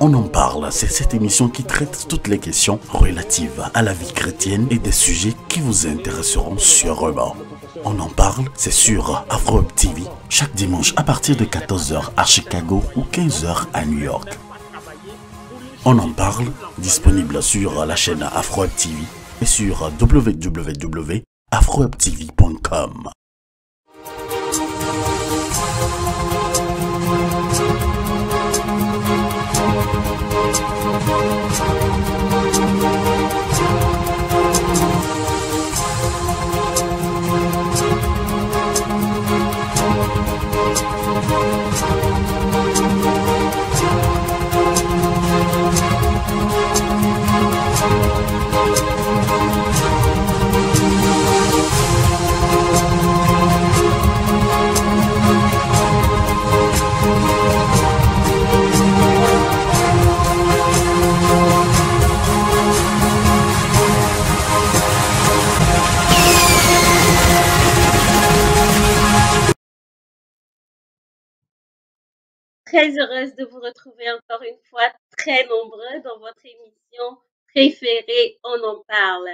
On en parle, c'est cette émission qui traite toutes les questions relatives à la vie chrétienne et des sujets qui vous intéresseront sûrement. On en parle, c'est sur AfroHub TV, chaque dimanche à partir de 14h à Chicago ou 15h à New York. On en parle, disponible sur la chaîne AfroHub TV et sur www.afrohubtv.com. Très heureuse de vous retrouver encore une fois, très nombreux dans votre émission préférée, On en parle.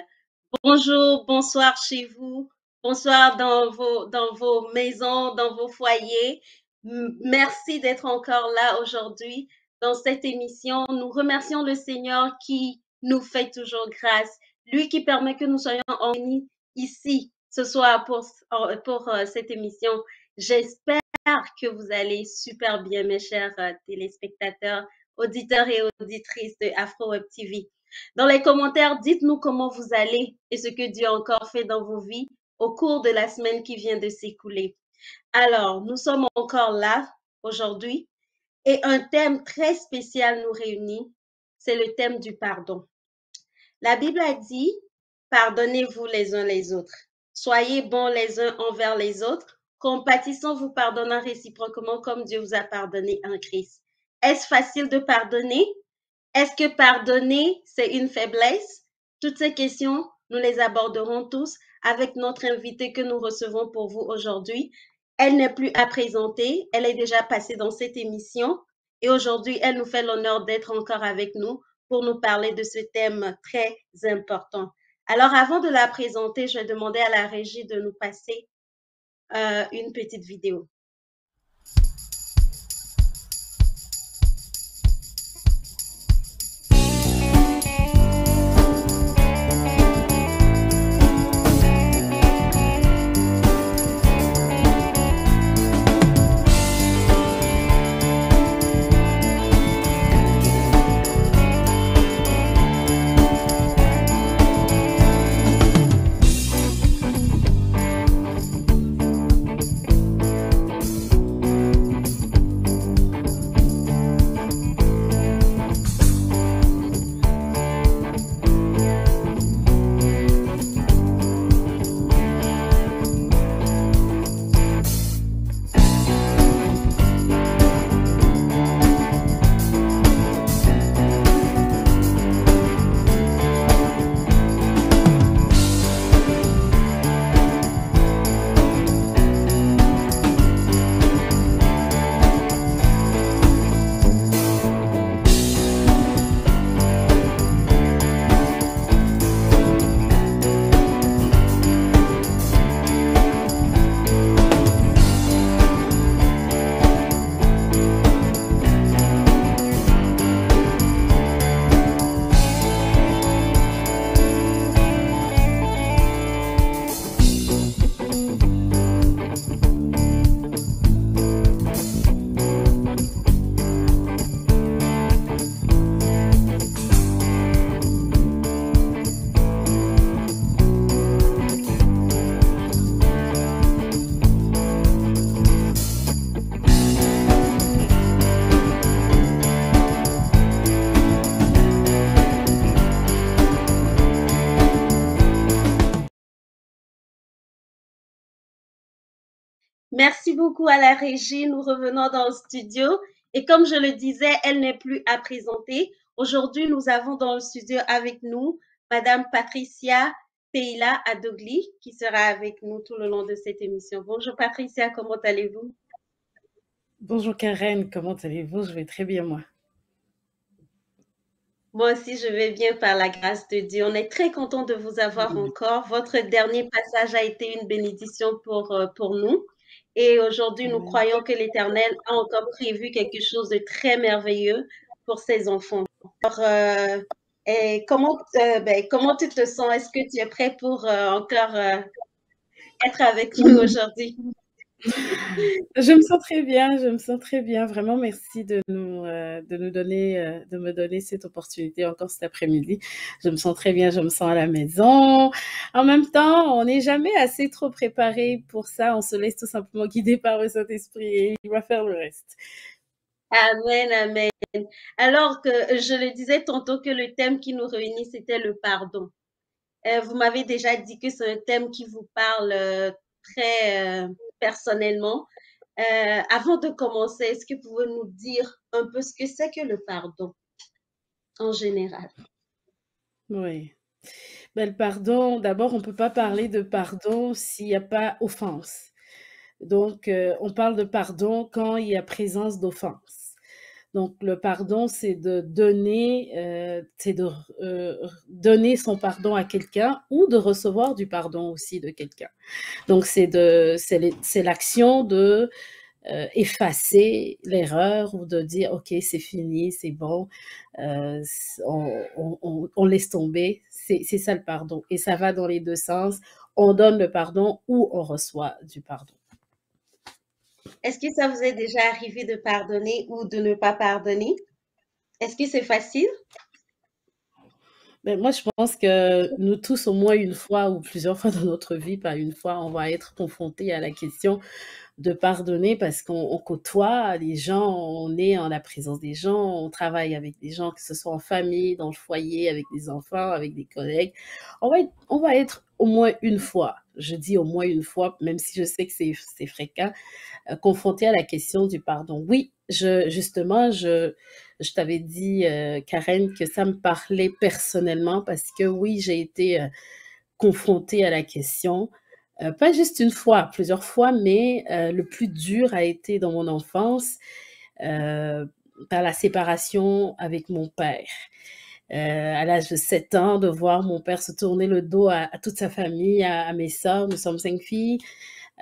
Bonjour, bonsoir chez vous, bonsoir dans vos maisons, dans vos foyers. Merci d'être encore là aujourd'hui dans cette émission. Nous remercions le Seigneur qui nous fait toujours grâce, lui qui permet que nous soyons unis ici ce soir pour cette émission. J'espère que vous allez super bien, mes chers téléspectateurs, auditeurs et auditrices de AfroWeb TV. Dans les commentaires, dites-nous comment vous allez et ce que Dieu a encore fait dans vos vies au cours de la semaine qui vient de s'écouler. Alors, nous sommes encore là aujourd'hui et un thème très spécial nous réunit, c'est le thème du pardon. La Bible a dit, pardonnez-vous les uns les autres. Soyez bons les uns envers les autres, compatissant, vous pardonnant réciproquement comme Dieu vous a pardonné en Christ. Est-ce facile de pardonner? Est-ce que pardonner, c'est une faiblesse? Toutes ces questions, nous les aborderons tous avec notre invitée que nous recevons pour vous aujourd'hui. Elle n'est plus à présenter, elle est déjà passée dans cette émission et aujourd'hui, elle nous fait l'honneur d'être encore avec nous pour nous parler de ce thème très important. Alors, avant de la présenter, je vais demander à la régie de nous passer une petite vidéo. Merci beaucoup à la régie. Nous revenons dans le studio. Et comme je le disais, elle n'est plus à présenter. Aujourd'hui, nous avons dans le studio avec nous Madame Patricia Peila Adogli, qui sera avec nous tout le long de cette émission. Bonjour Patricia, comment allez-vous? Bonjour Karen, comment allez-vous? Je vais très bien moi. Moi aussi, je vais bien par la grâce de Dieu. On est très content de vous avoir encore. Votre dernier passage a été une bénédiction pour nous. Et aujourd'hui, nous Amen. croyons que l'Éternel a encore prévu quelque chose de très merveilleux pour ses enfants. Alors, et comment tu te sens? Est-ce que tu es prêt pour encore être avec nous aujourd'hui? Je me sens très bien, je me sens très bien. Vraiment, merci de nous donner, de me donner cette opportunité encore cet après-midi. Je me sens très bien, je me sens à la maison. En même temps, on n'est jamais assez trop préparé pour ça. On se laisse tout simplement guider par le Saint-Esprit et il va faire le reste. Amen, amen. Alors que je le disais tantôt que le thème qui nous réunit, c'était le pardon. Vous m'avez déjà dit que c'est un thème qui vous parle très personnellement. Avant de commencer, est-ce que vous pouvez nous dire un peu ce que c'est que le pardon en général? Oui. Ben, le pardon, d'abord, on ne peut pas parler de pardon s'il n'y a pas offense. Donc, on parle de pardon quand il y a présence d'offense. Donc, le pardon, c'est de donner son pardon à quelqu'un ou de recevoir du pardon aussi de quelqu'un. Donc, c'est l'action de effacer l'erreur ou de dire, OK, c'est fini, c'est bon, on laisse tomber. C'est ça le pardon. Et ça va dans les deux sens. On donne le pardon ou on reçoit du pardon. Est-ce que ça vous est déjà arrivé de pardonner ou de ne pas pardonner? Est-ce que c'est facile? Ben, moi, je pense que nous tous, au moins une fois ou plusieurs fois dans notre vie, pas une fois, on va être confrontés à la question de pardonner parce qu'on côtoie les gens, on est en la présence des gens, on travaille avec des gens, que ce soit en famille, dans le foyer, avec des enfants, avec des collègues. On va être au moins une fois, je dis au moins une fois, même si je sais que c'est fréquent, confronté à la question du pardon. Oui, je t'avais dit, Karen, que ça me parlait personnellement parce que oui, j'ai été confrontée à la question. Pas juste une fois, plusieurs fois, mais le plus dur a été dans mon enfance euh, par la séparation avec mon père. À l'âge de 7 ans, de voir mon père se tourner le dos à toute sa famille, à mes sœurs, nous sommes 5 filles,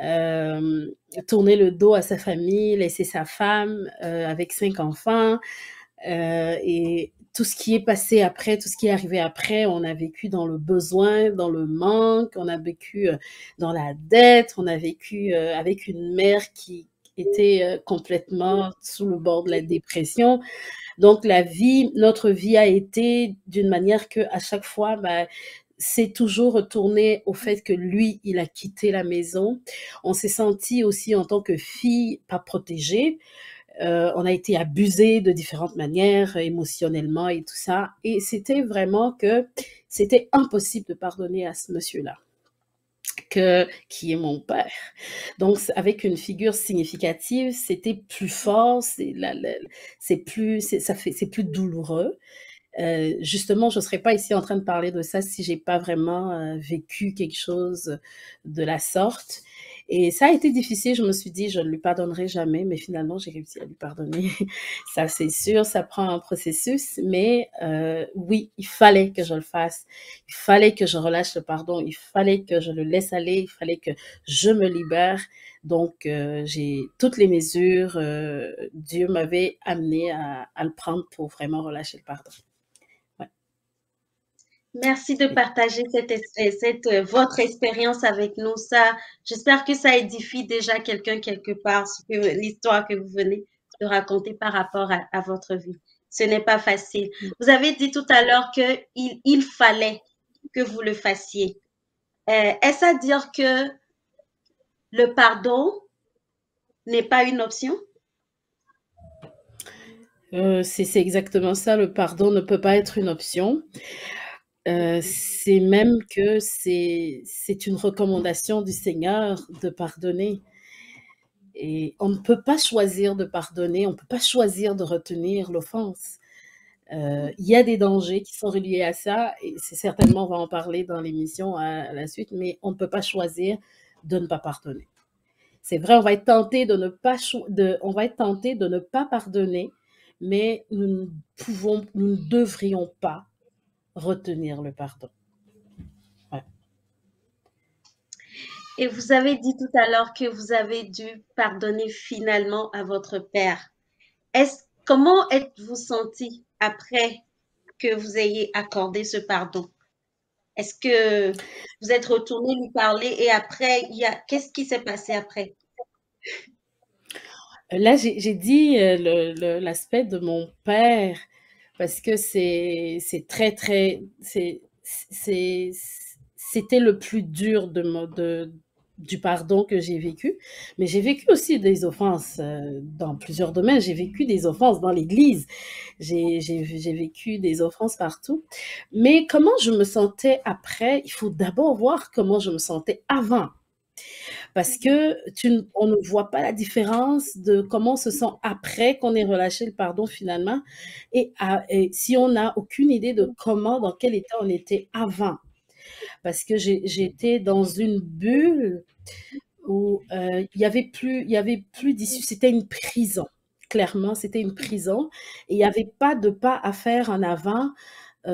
euh, tourner le dos à sa famille, laisser sa femme avec 5 enfants, et tout ce qui est passé après, tout ce qui est arrivé après, on a vécu dans le besoin, dans le manque, on a vécu dans la dette, on a vécu avec une mère qui était complètement sous le bord de la dépression. Donc notre vie a été d'une manière que à chaque fois, bah, c'est toujours retourné au fait que lui, il a quitté la maison. On s'est senti aussi en tant que fille pas protégée. On a été abusé de différentes manières, émotionnellement et tout ça. Et c'était vraiment que c'était impossible de pardonner à ce monsieur-là, qui est mon père. Donc, avec une figure significative, c'était plus fort, c'est plus douloureux. Justement, je ne serais pas ici en train de parler de ça si j'ai pas vraiment vécu quelque chose de la sorte. Et ça a été difficile. Je me suis dit, je ne lui pardonnerai jamais, mais finalement, j'ai réussi à lui pardonner. Ça, c'est sûr, ça prend un processus, mais oui, il fallait que je le fasse. Il fallait que je relâche le pardon. Il fallait que je le laisse aller. Il fallait que je me libère. Donc, j'ai toutes les mesures. Dieu m'avait amené à le prendre pour vraiment relâcher le pardon. Merci de partager votre expérience avec nous. Ça, j'espère que ça édifie déjà quelqu'un quelque part, l'histoire que vous venez de raconter par rapport à votre vie. Ce n'est pas facile. Vous avez dit tout à l'heure que il fallait que vous le fassiez. Est-ce à dire que le pardon n'est pas une option? C'est exactement ça, le pardon ne peut pas être une option. C'est même que c'est une recommandation du Seigneur de pardonner. Et on ne peut pas choisir de pardonner, on ne peut pas choisir de retenir l'offense. Il y a des dangers qui sont reliés à ça, et c'est certainement, on va en parler dans l'émission à la suite, mais on ne peut pas choisir de ne pas pardonner. C'est vrai, on va être tenté de ne pas pardonner, mais nous ne devrions pas retenir le pardon. Ouais. Et vous avez dit tout à l'heure que vous avez dû pardonner finalement à votre père. Comment êtes-vous senti après que vous ayez accordé ce pardon? Est-ce que vous êtes retourné lui parler et après, qu'est-ce qui s'est passé après? Là, j'ai dit l'aspect de mon père parce que c'est très, très, c'était le plus dur du pardon que j'ai vécu. Mais j'ai vécu aussi des offenses dans plusieurs domaines. J'ai vécu des offenses dans l'église. J'ai vécu des offenses partout. Mais comment je me sentais après, il faut d'abord voir comment je me sentais avant. Parce que on ne voit pas la différence de comment on se sent après qu'on ait relâché le pardon finalement, et si on n'a aucune idée de comment, dans quel état on était avant. Parce que j'étais dans une bulle où il y avait plus d'issue, c'était une prison. Clairement, c'était une prison et il n'y avait pas de pas à faire en avant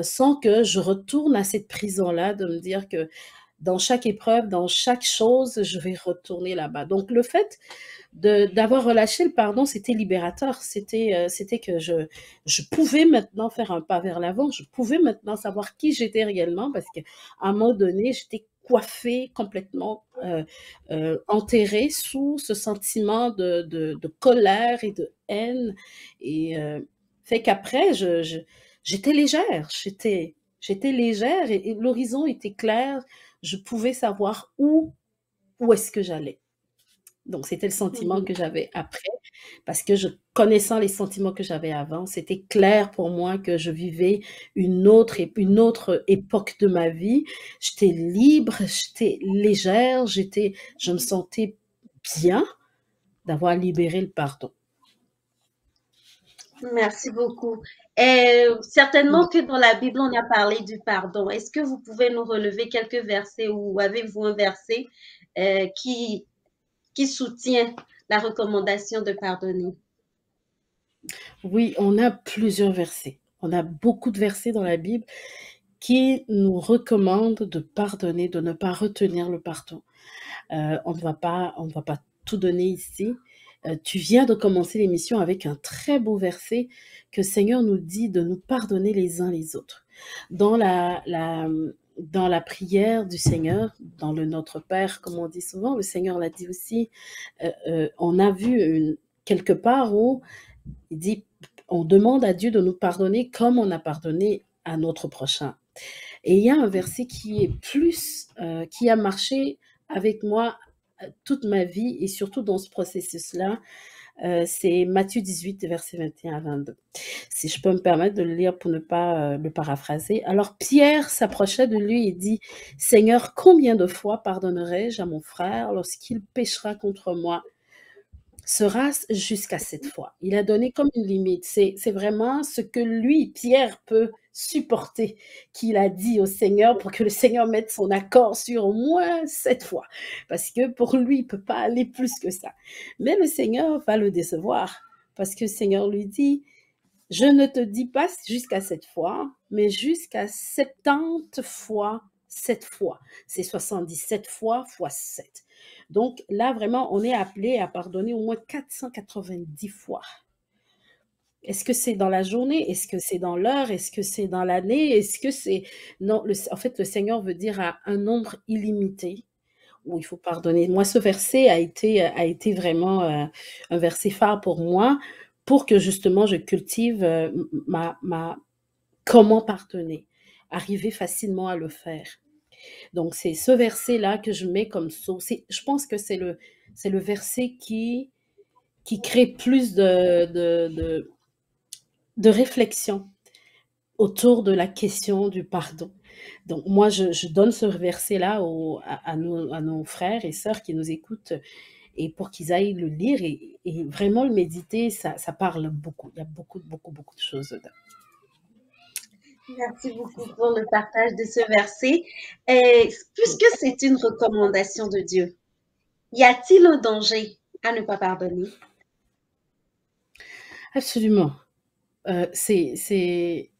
sans que je retourne à cette prison-là, de me dire que dans chaque épreuve, dans chaque chose, je vais retourner là-bas. Donc, le fait d'avoir relâché le pardon, c'était libérateur. C'était que je pouvais maintenant faire un pas vers l'avant. Je pouvais maintenant savoir qui j'étais réellement parce qu'à un moment donné, j'étais coiffée complètement, enterrée sous ce sentiment de colère et de haine. Et fait qu'après, j'étais légère. J'étais légère et l'horizon était clair. Je pouvais savoir où est-ce que j'allais. Donc, c'était le sentiment que j'avais après, parce que connaissant les sentiments que j'avais avant, c'était clair pour moi que je vivais une autre époque de ma vie. J'étais libre, j'étais légère, je me sentais bien d'avoir libéré le pardon. Merci beaucoup. Certainement que dans la Bible, on a parlé du pardon. Est-ce que vous pouvez nous relever quelques versets ou avez-vous un verset qui soutient la recommandation de pardonner? Oui, on a plusieurs versets. On a beaucoup de versets dans la Bible qui nous recommandent de pardonner, de ne pas retenir le pardon. On ne va pas tout donner ici. Tu viens de commencer l'émission avec un très beau verset que le Seigneur nous dit de nous pardonner les uns les autres. Dans la prière du Seigneur, dans le Notre Père, comme on dit souvent, le Seigneur l'a dit aussi, on a vu quelque part où il dit, on demande à Dieu de nous pardonner comme on a pardonné à notre prochain. Et il y a un verset qui est qui a marché avec moi toute ma vie et surtout dans ce processus-là, c'est Matthieu 18, verset 21 à 22. Si je peux me permettre de le lire pour ne pas le paraphraser. Alors Pierre s'approcha de lui et dit, « Seigneur, combien de fois pardonnerai-je à mon frère lorsqu'il péchera contre moi ? Sera-ce jusqu'à 7 fois. » Il a donné comme une limite. C'est vraiment ce que lui, Pierre, peut supporter, qu'il a dit au Seigneur pour que le Seigneur mette son accord sur au moins 7 fois. Parce que pour lui, il ne peut pas aller plus que ça. Mais le Seigneur va le décevoir. Parce que le Seigneur lui dit, je ne te dis pas jusqu'à 7 fois, mais jusqu'à 70 fois 7 fois. C'est 77 fois fois 7. Donc là, vraiment, on est appelé à pardonner au moins 490 fois. Est-ce que c'est dans la journée? Est-ce que c'est dans l'heure? Est-ce que c'est dans l'année? Est-ce que c'est... Non, en fait, le Seigneur veut dire à un nombre illimité où il faut pardonner. Moi, ce verset a été vraiment un verset phare pour moi, pour que justement je cultive comment pardonner, arriver facilement à le faire. Donc, c'est ce verset-là que je mets comme source. Je pense que c'est le verset qui crée plus de réflexion autour de la question du pardon. Donc, moi, je donne ce verset-là à nos frères et sœurs qui nous écoutent et pour qu'ils aillent le lire et vraiment le méditer, ça parle beaucoup. Il y a beaucoup de choses dedans. Merci beaucoup pour le partage de ce verset. Puisque c'est une recommandation de Dieu, y a-t-il un danger à ne pas pardonner? Absolument. C'est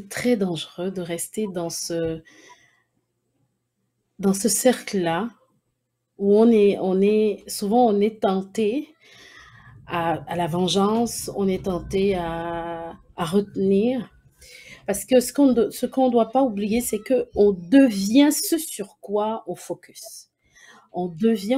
très dangereux de rester dans ce cercle-là où souvent on est tenté à la vengeance, on est tenté à retenir. Parce que ce qu'on doit pas oublier, c'est qu'on devient ce sur quoi on focus. On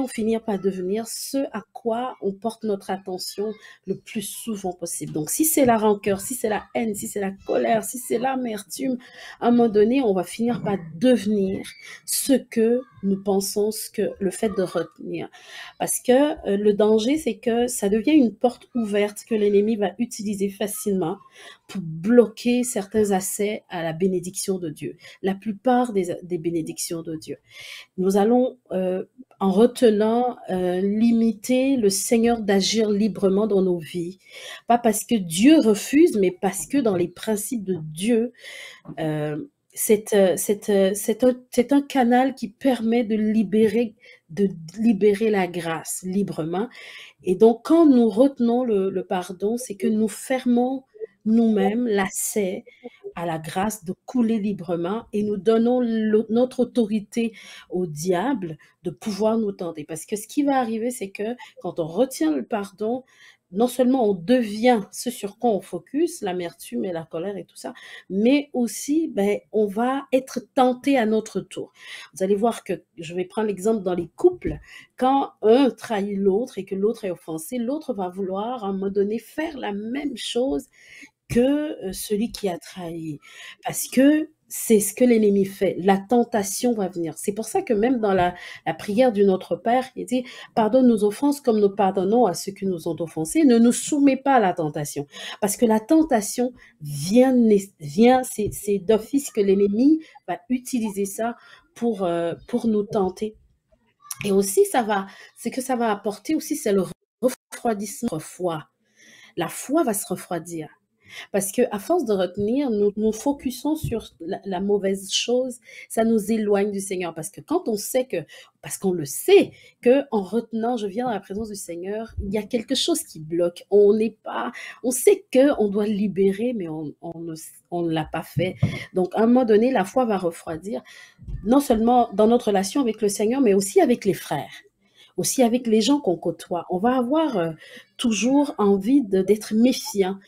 finit par devenir ce à quoi on porte notre attention le plus souvent possible. Donc, si c'est la rancœur, si c'est la haine, si c'est la colère, si c'est l'amertume, à un moment donné, on va finir par devenir ce que nous pensons, le fait de retenir. Parce que le danger, c'est que ça devient une porte ouverte que l'ennemi va utiliser facilement pour bloquer certains accès à la bénédiction de Dieu. La plupart des bénédictions de Dieu. Nous allons, en retenant, limiter le Seigneur d'agir librement dans nos vies. Pas parce que Dieu refuse, mais parce que dans les principes de Dieu, c'est un canal qui permet de libérer la grâce librement. Et donc, quand nous retenons le pardon, c'est que nous fermons nous-mêmes l'accès à la grâce de couler librement et nous donnons notre autorité au diable de pouvoir nous tenter. Parce que ce qui va arriver, c'est que quand on retient le pardon, non seulement on devient ce sur quoi on focus, l'amertume et la colère et tout ça, mais aussi on va être tenté à notre tour. Vous allez voir que, je vais prendre l'exemple dans les couples, quand un trahit l'autre et que l'autre est offensé, l'autre va vouloir à un moment donné faire la même chose que celui qui a trahi. Parce que c'est ce que l'ennemi fait. La tentation va venir. C'est pour ça que même dans la prière du Notre Père, il dit « Pardonne nos offenses comme nous pardonnons à ceux qui nous ont offensés. Ne nous soumets pas à la tentation. » Parce que la tentation vient c'est d'office que l'ennemi va utiliser ça pour nous tenter. Et aussi, c'est que ça va apporter aussi, c'est le refroidissement de la foi. La foi va se refroidir. Parce que à force de retenir, nous focusons sur la mauvaise chose, ça nous éloigne du Seigneur. Parce que quand on sait parce qu'on le sait, que en retenant, je viens dans la présence du Seigneur, il y a quelque chose qui bloque. On sait qu'on doit libérer, mais on ne l'a pas fait. Donc, à un moment donné, la foi va refroidir, non seulement dans notre relation avec le Seigneur, mais aussi avec les frères. Aussi avec les gens qu'on côtoie. On va avoir toujours envie d'être méfiant.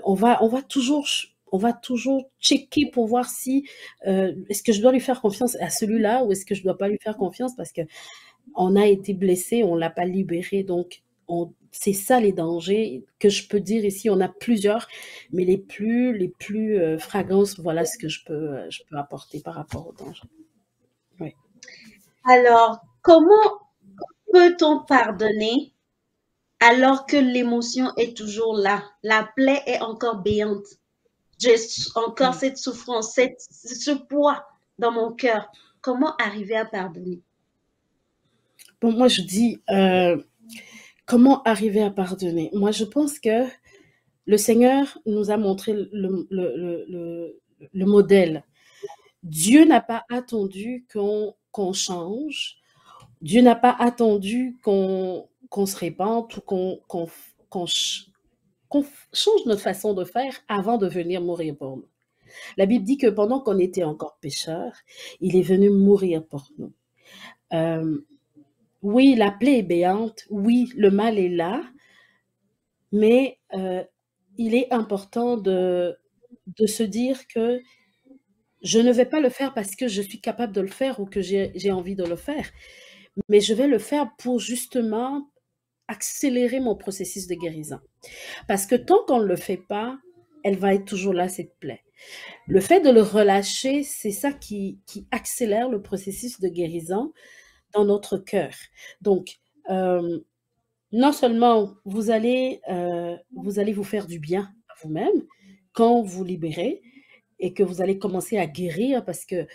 On va toujours checker pour voir si est-ce que je dois lui faire confiance à celui-là ou est-ce que je dois pas lui faire confiance parce que on a été blessé, on l'a pas libéré. Donc c'est ça les dangers que je peux dire ici. On a plusieurs, mais les plus flagrants, voilà ce que je peux apporter par rapport aux dangers. Oui. Alors, comment peut-on pardonner alors que l'émotion est toujours là? La plaie est encore béante. J'ai encore cette souffrance, ce poids dans mon cœur. Comment arriver à pardonner? Bon, moi, je dis, comment arriver à pardonner? Moi, je pense que le Seigneur nous a montré le modèle. Dieu n'a pas attendu qu'on change. Dieu n'a pas attendu qu'on se répande ou qu'on change notre façon de faire avant de venir mourir pour nous. La Bible dit que pendant qu'on était encore pécheurs, il est venu mourir pour nous. Oui, la plaie est béante, oui, le mal est là, mais il est important de se dire que je ne vais pas le faire parce que je suis capable de le faire ou que j'ai envie de le faire, mais je vais le faire pour justement accélérer mon processus de guérison. Parce que tant qu'on ne le fait pas, elle va être toujours là, cette plaie. Le fait de le relâcher, c'est ça qui accélère le processus de guérison dans notre cœur. Donc, non seulement vous allez vous faire du bien à vous-même quand vous libérez et que vous allez commencer à guérir parce que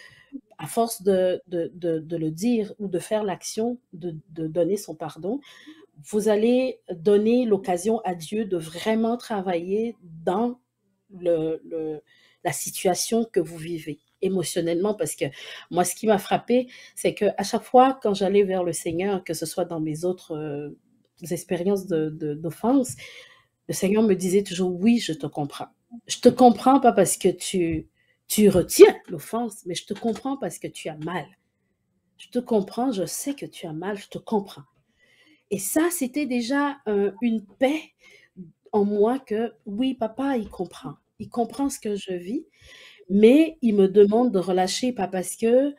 à force de le dire ou de faire l'action de donner son pardon, vous allez donner l'occasion à Dieu de vraiment travailler dans la situation que vous vivez émotionnellement, parce que moi, ce qui m'a frappé, c'est qu'à chaque fois, quand j'allais vers le Seigneur, que ce soit dans mes autres expériences d'offense, le Seigneur me disait toujours: «Oui, je te comprends. Je te comprends pas parce que tu retiens l'offense, mais je te comprends parce que tu as mal. Je te comprends, je sais que tu as mal, je te comprends.» Et ça, c'était déjà une paix en moi que oui, papa, il comprend ce que je vis, mais il me demande de relâcher, pas parce que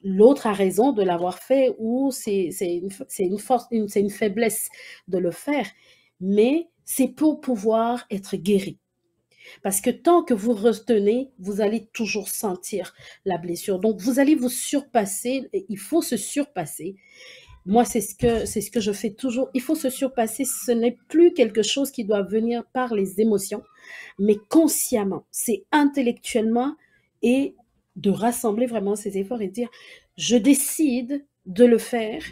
l'autre a raison de l'avoir fait ou c'est une force, c'est une faiblesse de le faire, mais c'est pour pouvoir être guéri. Parce que tant que vous retenez, vous allez toujours sentir la blessure. Donc, vous allez vous surpasser. Il faut se surpasser. Moi, c'est ce que je fais toujours. Il faut se surpasser. Ce n'est plus quelque chose qui doit venir par les émotions, mais consciemment. C'est intellectuellement et de rassembler vraiment ses efforts et dire, je décide de le faire,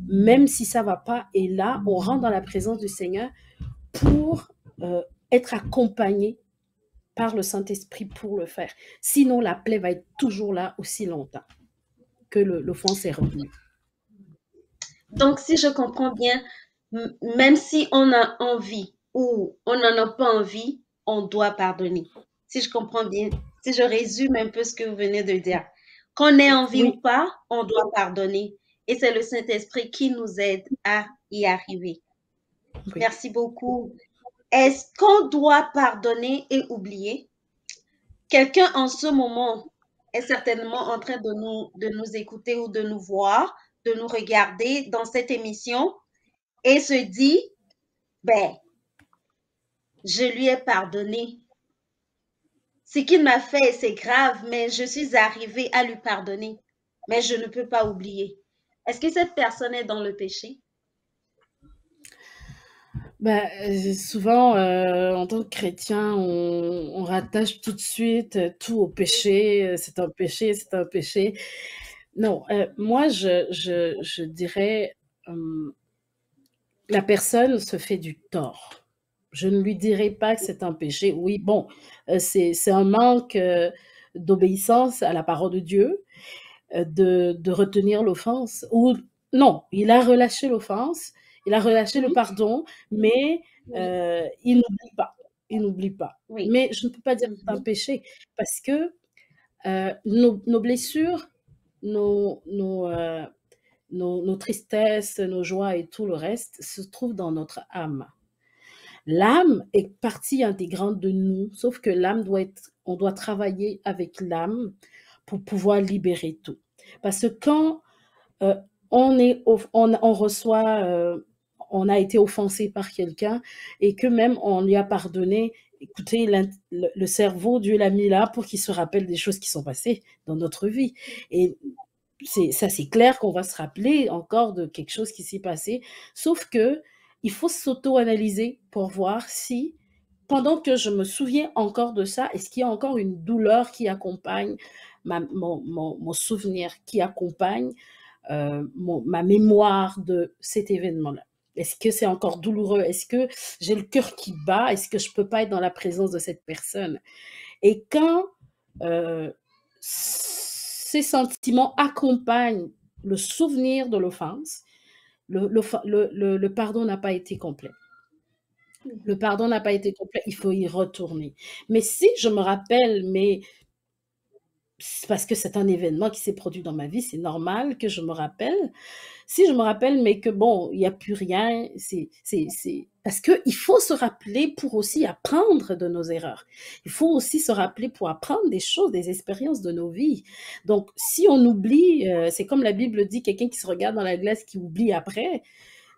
même si ça va pas. Et là, on rentre dans la présence du Seigneur pour être accompagné par le Saint-Esprit pour le faire. Sinon, la plaie va être toujours là aussi longtemps que l'offense est revenue. Donc, si je comprends bien, même si on a envie ou on n'en a pas envie, on doit pardonner. Si je comprends bien, si je résume un peu ce que vous venez de dire, qu'on ait envie ou Oui, pas, on doit pardonner. Et c'est le Saint-Esprit qui nous aide à y arriver. oui. Merci beaucoup. Est-ce qu'on doit pardonner et oublier? Quelqu'un en ce moment est certainement en train de nous écouter ou de nous voir, de nous regarder dans cette émission et se dit, ben, je lui ai pardonné. Ce qu'il m'a fait, c'est grave, mais je suis arrivée à lui pardonner. Mais je ne peux pas oublier. Est-ce que cette personne est dans le péché? Ben, souvent, en tant que chrétien, on rattache tout de suite tout au péché. C'est un péché, c'est un péché. Non, moi, je dirais, la personne se fait du tort. Je ne lui dirai pas que c'est un péché. Oui, bon, c'est un manque d'obéissance à la parole de Dieu, de retenir l'offense. Ou non, il a relâché l'offense, il a relâché le Oui, pardon, mais oui, il n'oublie pas. Il n'oublie pas. oui. Mais je ne peux pas dire que c'est un Mhm. péché parce que nos blessures, nos, nos, euh, nos tristesses, nos joies et tout le reste se trouvent dans notre âme. L'âme est partie intégrante de nous, sauf que on doit travailler avec l'âme pour pouvoir libérer tout. Parce que quand euh, on reçoit, on a été offensé par quelqu'un et que même on lui a pardonné, écoutez, le cerveau, Dieu l'a mis là pour qu'il se rappelle des choses qui sont passées dans notre vie. Et c'est clair qu'on va se rappeler encore de quelque chose qui s'est passé, sauf que il faut s'auto-analyser pour voir si, pendant que je me souviens encore de ça, est-ce qu'il y a encore une douleur qui accompagne mon souvenir, qui accompagne ma mémoire de cet événement-là. Est-ce que c'est encore douloureux? Est-ce que j'ai le cœur qui bat? Est-ce que je peux pas être dans la présence de cette personne? Et quand ces sentiments accompagnent le souvenir de l'offense, le pardon n'a pas été complet. Le pardon n'a pas été complet, il faut y retourner. Mais si je me rappelle, mais c'est parce que c'est un événement qui s'est produit dans ma vie, c'est normal que je me rappelle. Si je me rappelle, mais que bon, il n'y a plus rien, parce qu'il faut se rappeler pour aussi apprendre de nos erreurs. Il faut aussi se rappeler pour apprendre des choses, des expériences de nos vies. Donc, si on oublie, c'est comme la Bible dit, quelqu'un qui se regarde dans la glace, qui oublie après,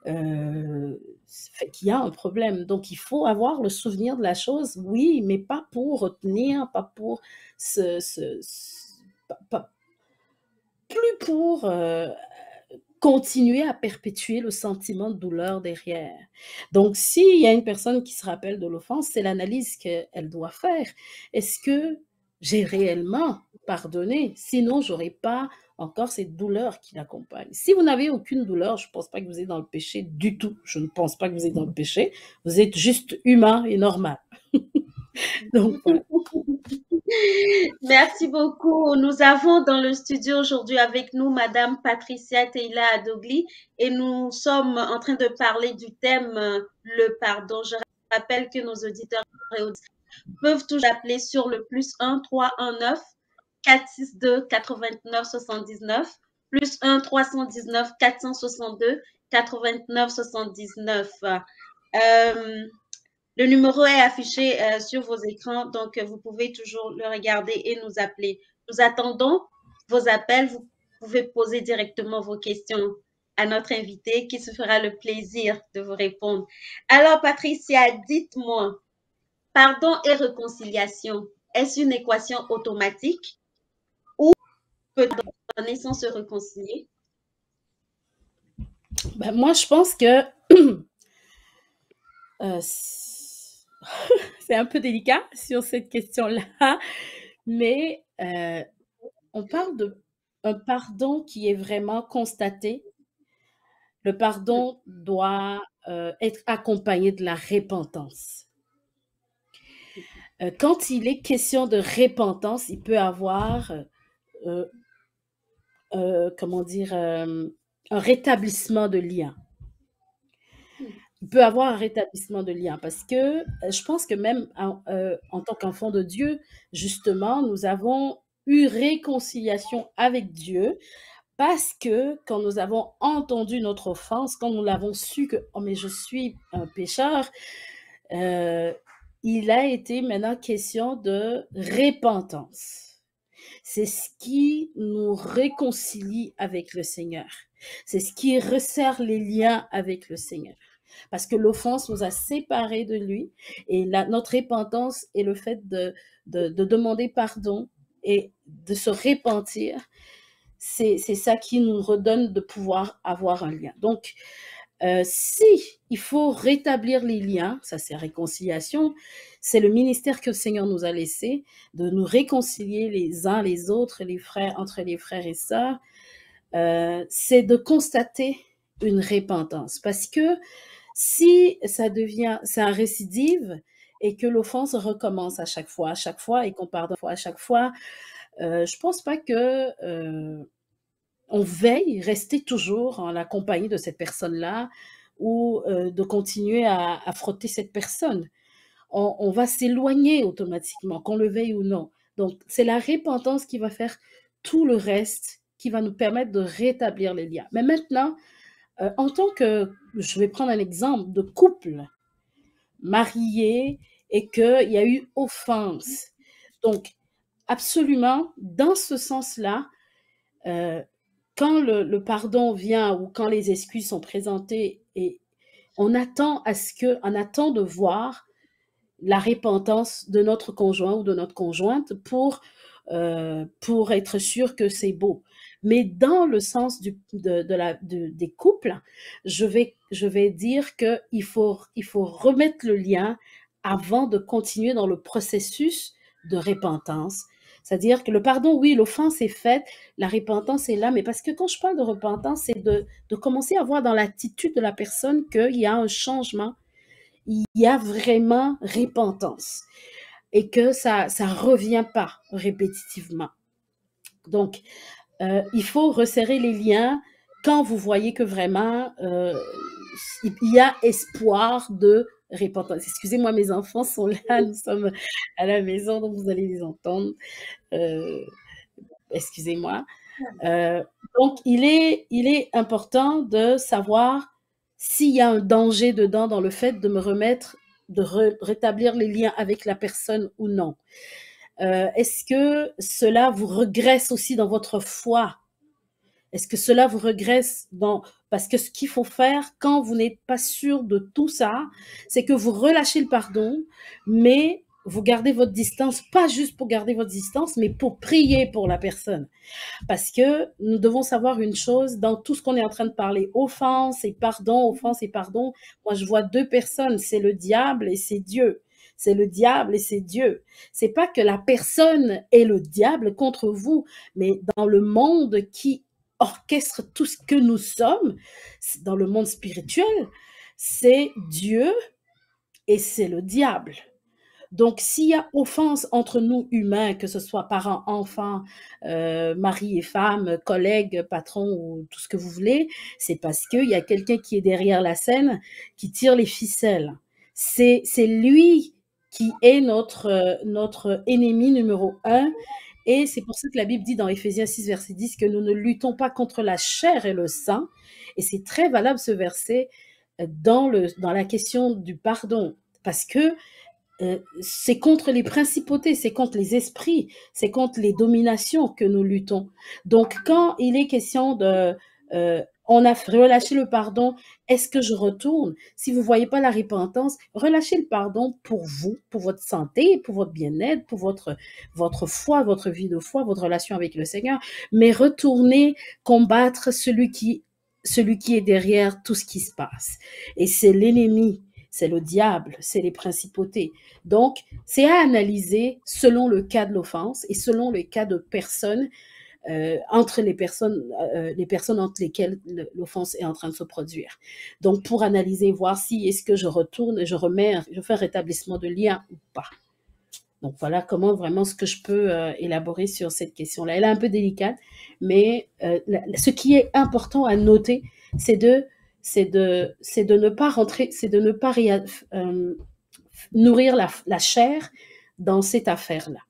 fait qu'il y a un problème. Donc, il faut avoir le souvenir de la chose, oui, mais pas pour retenir, pas pour plus pour continuer à perpétuer le sentiment de douleur derrière. Donc, s'il y a une personne qui se rappelle de l'offense, c'est l'analyse qu'elle doit faire. Est-ce que j'ai réellement pardonné? Sinon, je n'aurai pas encore cette douleur qui l'accompagne. Si vous n'avez aucune douleur, je ne pense pas que vous êtes dans le péché du tout. Je ne pense pas que vous êtes dans le péché. Vous êtes juste humain et normal. Donc, voilà. Merci beaucoup. Nous avons dans le studio aujourd'hui avec nous Madame Patricia Teila Adogli et nous sommes en train de parler du thème le pardon. Je rappelle que nos auditeurs et auditrices peuvent toujours appeler sur le plus 1 319 462 89 79 plus 1 319 462 89 79. Le numéro est affiché sur vos écrans, donc vous pouvez toujours le regarder et nous appeler. Nous attendons vos appels. Vous pouvez poser directement vos questions à notre invité qui se fera le plaisir de vous répondre. Alors, Patricia, dites-moi, pardon et réconciliation, est-ce une équation automatique ou peut-on sans se réconcilier? Ben, moi, je pense que c'est un peu délicat sur cette question-là, mais on parle d'un pardon qui est vraiment constaté. Le pardon doit être accompagné de la repentance. Quand il est question de repentance, il peut avoir, comment dire, un rétablissement de lien. Il peut avoir un rétablissement de lien parce que je pense que même en tant qu'enfant de Dieu, justement, nous avons eu réconciliation avec Dieu parce que quand nous avons entendu notre offense, quand nous l'avons su que oh mais je suis un pécheur, il a été maintenant question de repentance. C'est ce qui nous réconcilie avec le Seigneur. C'est ce qui resserre les liens avec le Seigneur. Parce que l'offense nous a séparés de lui et notre repentance est le fait de demander pardon et de se repentir. C'est ça qui nous redonne de pouvoir avoir un lien. Donc, si il faut rétablir les liens, ça c'est réconciliation, c'est le ministère que le Seigneur nous a laissé, de nous réconcilier les uns les autres, les frères, entre les frères et sœurs, c'est de constater une repentance. Parce que si ça devient, c'est un récidive et que l'offense recommence à chaque fois et qu'on pardonne à chaque fois, je pense pas que on veille rester toujours en la compagnie de cette personne-là ou de continuer à frotter cette personne. On va s'éloigner automatiquement, qu'on le veuille ou non. Donc, c'est la repentance qui va faire tout le reste, qui va nous permettre de rétablir les liens. Mais maintenant, en tant que, je vais prendre un exemple de couple marié et qu'il y a eu offense. Donc, absolument, dans ce sens-là, quand le pardon vient ou quand les excuses sont présentées, et on attend de voir la repentance de notre conjoint ou de notre conjointe pour être sûr que c'est beau. Mais dans le sens des couples, je vais dire qu'il faut remettre le lien avant de continuer dans le processus de repentance. C'est-à-dire que le pardon, oui, l'offense est faite, la repentance est là, mais parce que quand je parle de repentance, c'est de commencer à voir dans l'attitude de la personne qu'il y a un changement, il y a vraiment repentance et que ça revient pas répétitivement. Donc, il faut resserrer les liens quand vous voyez que vraiment il y a espoir de repentance. Excusez-moi, mes enfants sont là, nous sommes à la maison, donc vous allez les entendre. Excusez-moi. Donc, il est important de savoir s'il y a un danger dedans dans le fait de me remettre, de rétablir les liens avec la personne ou non. Est-ce que cela vous regresse aussi dans votre foi? Est-ce que cela vous regresse parce que ce qu'il faut faire quand vous n'êtes pas sûr de tout ça, c'est que vous relâchez le pardon, mais vous gardez votre distance, pas juste pour garder votre distance, mais pour prier pour la personne. Parce que nous devons savoir une chose, dans tout ce qu'on est en train de parler, offense et pardon, moi je vois deux personnes, c'est le diable et c'est Dieu. C'est le diable et c'est Dieu. C'est pas que la personne est le diable contre vous, mais dans le monde qui orchestre tout ce que nous sommes, dans le monde spirituel, c'est Dieu et c'est le diable. Donc, s'il y a offense entre nous humains, que ce soit parents, enfants, mari et femme, collègues, patron ou tout ce que vous voulez, c'est parce qu'il y a quelqu'un qui est derrière la scène qui tire les ficelles. C'est lui qui est notre ennemi numéro un. Et c'est pour ça que la Bible dit dans Éphésiens 6, verset 10, que nous ne luttons pas contre la chair et le sang. Et c'est très valable ce verset dans la question du pardon. Parce que c'est contre les principautés, c'est contre les esprits, c'est contre les dominations que nous luttons. Donc, quand il est question de... on a relâché le pardon, est-ce que je retourne? Si vous ne voyez pas la repentance, relâchez le pardon pour vous, pour votre santé, pour votre bien-être, pour votre foi, votre vie de foi, votre relation avec le Seigneur, mais retournez combattre celui qui est derrière tout ce qui se passe. Et c'est l'ennemi. C'est le diable, c'est les principautés. Donc, c'est à analyser selon le cas de l'offense et selon le cas de personnes, entre les personnes entre lesquelles l'offense est en train de se produire. Donc, pour analyser, voir si est-ce que je retourne, je fais un rétablissement de lien ou pas. Donc, voilà comment vraiment ce que je peux élaborer sur cette question-là. Elle est un peu délicate, mais ce qui est important à noter, c'est de ne pas rentrer, c'est de ne pas nourrir la chair dans cette affaire-là.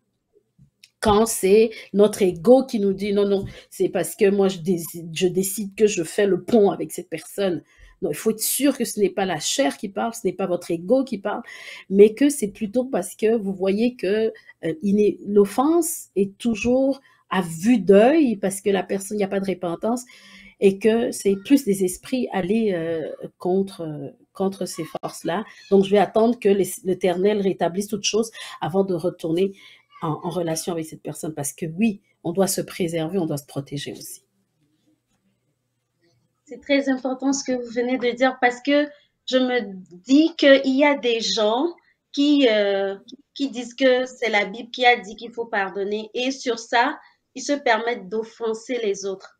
Quand c'est notre ego qui nous dit non, c'est parce que moi je décide que je fais le pont avec cette personne. Non, il faut être sûr que ce n'est pas la chair qui parle, ce n'est pas votre ego qui parle, mais que c'est plutôt parce que vous voyez que l'offense est toujours à vue d'œil parce que la personne, il n'y a pas de repentance, et que c'est plus des esprits aller contre ces forces-là. Donc, je vais attendre que l'Éternel rétablisse toutes choses avant de retourner en relation avec cette personne. Parce que oui, on doit se préserver, on doit se protéger aussi. C'est très important ce que vous venez de dire parce que je me dis qu'il y a des gens qui disent que c'est la Bible qui a dit qu'il faut pardonner et sur ça, ils se permettent d'offenser les autres.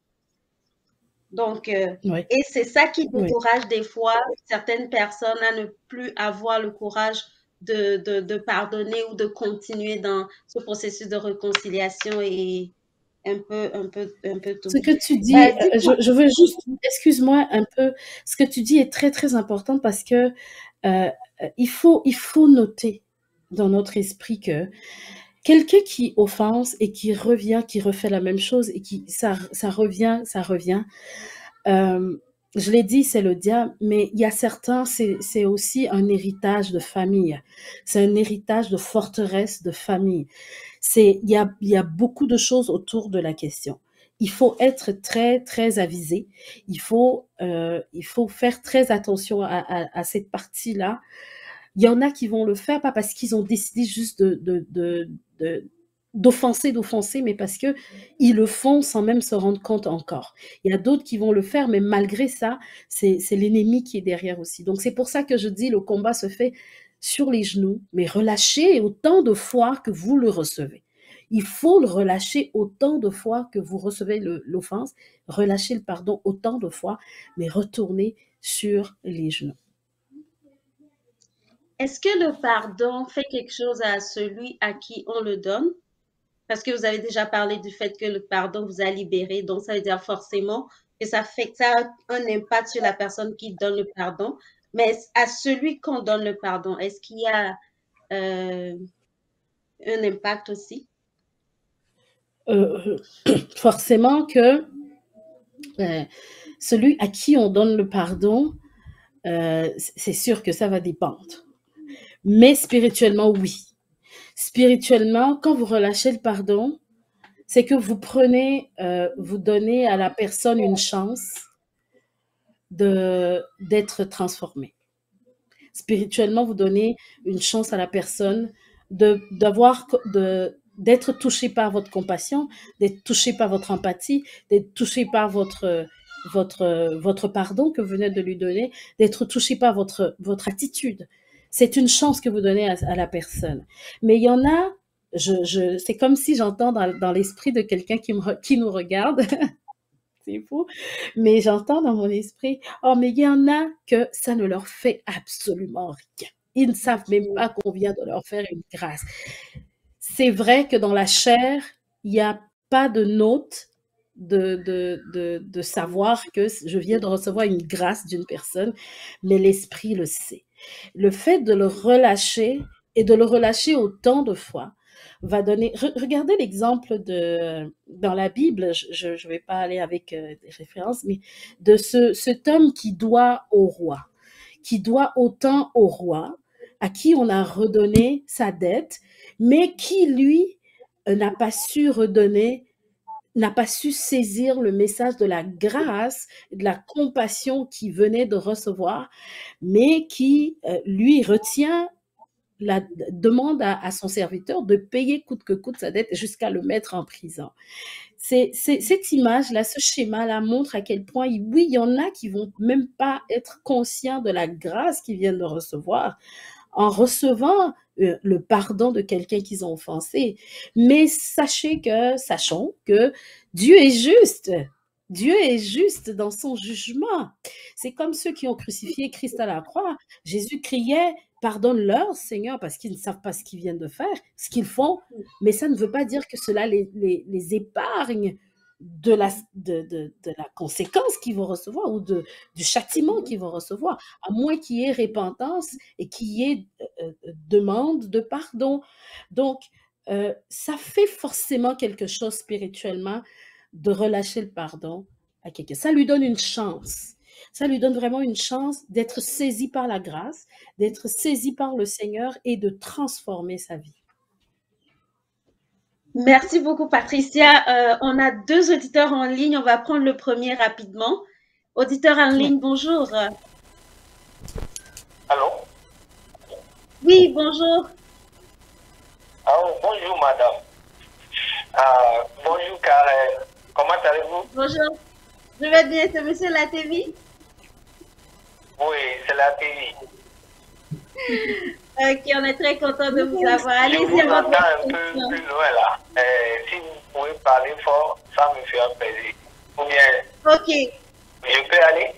Donc, Oui. et c'est ça qui décourage des fois certaines personnes à ne plus avoir le courage de pardonner ou de continuer dans ce processus de réconciliation et un peu tout. Ce que tu dis, je veux juste, excuse-moi un peu, ce que tu dis est très, très important parce que il faut noter dans notre esprit que quelqu'un qui offense et qui revient, qui refait la même chose et ça revient. Je l'ai dit, c'est le diable, mais il y a certains, c'est aussi un héritage de famille. C'est un héritage de forteresse de famille. Il y a beaucoup de choses autour de la question. Il faut être très, très avisé. Il faut faire très attention à cette partie-là. Il y en a qui vont le faire, pas parce qu'ils ont décidé juste d'offenser, mais parce que ils le font sans même se rendre compte encore. Il y a d'autres qui vont le faire, mais malgré ça, c'est l'ennemi qui est derrière aussi. Donc, c'est pour ça que je dis, le combat se fait sur les genoux, mais relâchez autant de fois que vous le recevez. Il faut le relâcher autant de fois que vous recevez l'offense, relâchez le pardon autant de fois, mais retournez sur les genoux. Est-ce que le pardon fait quelque chose à celui à qui on le donne? Parce que vous avez déjà parlé du fait que le pardon vous a libéré, donc ça veut dire forcément que ça a un impact sur la personne qui donne le pardon. Mais à celui qu'on donne le pardon, est-ce qu'il y a un impact aussi? Forcément que celui à qui on donne le pardon, c'est sûr que ça va dépendre. Mais spirituellement, oui. Spirituellement, quand vous relâchez le pardon, c'est que vous donnez à la personne une chance d'être transformée. Spirituellement, vous donnez une chance à la personne d'être touchée par votre compassion, d'être touchée par votre empathie, d'être touchée par votre pardon que vous venez de lui donner, d'être touchée par votre attitude. C'est une chance que vous donnez à la personne. Mais il y en a, c'est comme si j'entends dans l'esprit de quelqu'un qui nous regarde. C'est fou. Mais j'entends dans mon esprit, oh, mais il y en a que ça ne leur fait absolument rien. ils ne savent même pas qu'on vient de leur faire une grâce. C'est vrai que dans la chair, il n'y a pas de note de savoir que je viens de recevoir une grâce d'une personne, mais l'esprit le sait. Le fait de le relâcher et de le relâcher autant de fois va donner. Regardez l'exemple dans la Bible, je ne vais pas aller avec des références, mais de cet homme qui doit au roi, qui doit autant au roi, à qui on a redonné sa dette, mais qui, lui, n'a pas su redonner, n'a pas su saisir le message de la grâce, de la compassion qu'il venait de recevoir, mais qui, lui, retient demande à son serviteur de payer coûte que coûte sa dette jusqu'à le mettre en prison. Cette image-là, ce schéma-là montre à quel point, oui, il y en a qui vont même pas être conscients de la grâce qu'ils viennent de recevoir en recevant le pardon de quelqu'un qu'ils ont offensé. Mais sachons que Dieu est juste. Dieu est juste dans son jugement. C'est comme ceux qui ont crucifié Christ à la croix. Jésus criait, pardonne-leur, Seigneur, parce qu'ils ne savent pas ce qu'ils viennent de faire, ce qu'ils font. Mais ça ne veut pas dire que cela les épargne de la conséquence qu'ils vont recevoir ou du châtiment qu'ils vont recevoir, à moins qu'il y ait repentance et qu'il y ait demande de pardon. Donc, ça fait forcément quelque chose spirituellement de relâcher le pardon à quelqu'un. Ça lui donne une chance. Ça lui donne vraiment une chance d'être saisi par la grâce, d'être saisi par le Seigneur et de transformer sa vie. Merci beaucoup, Patricia. On a 2 auditeurs en ligne. On va prendre le premier rapidement. Auditeur en ligne, bonjour. Allô? Oui, bonjour. Bonjour, madame. Bonjour, Karen. Comment allez-vous? Bonjour. Je vais bien. C'est monsieur Latévi? Oui, c'est Latévi. Ok, on est très content de vous avoir. Allez-y, je vous entends un peu plus loin là. Si vous pouvez parler fort, ça me fera plaisir. Ou bien, ok. Je peux aller?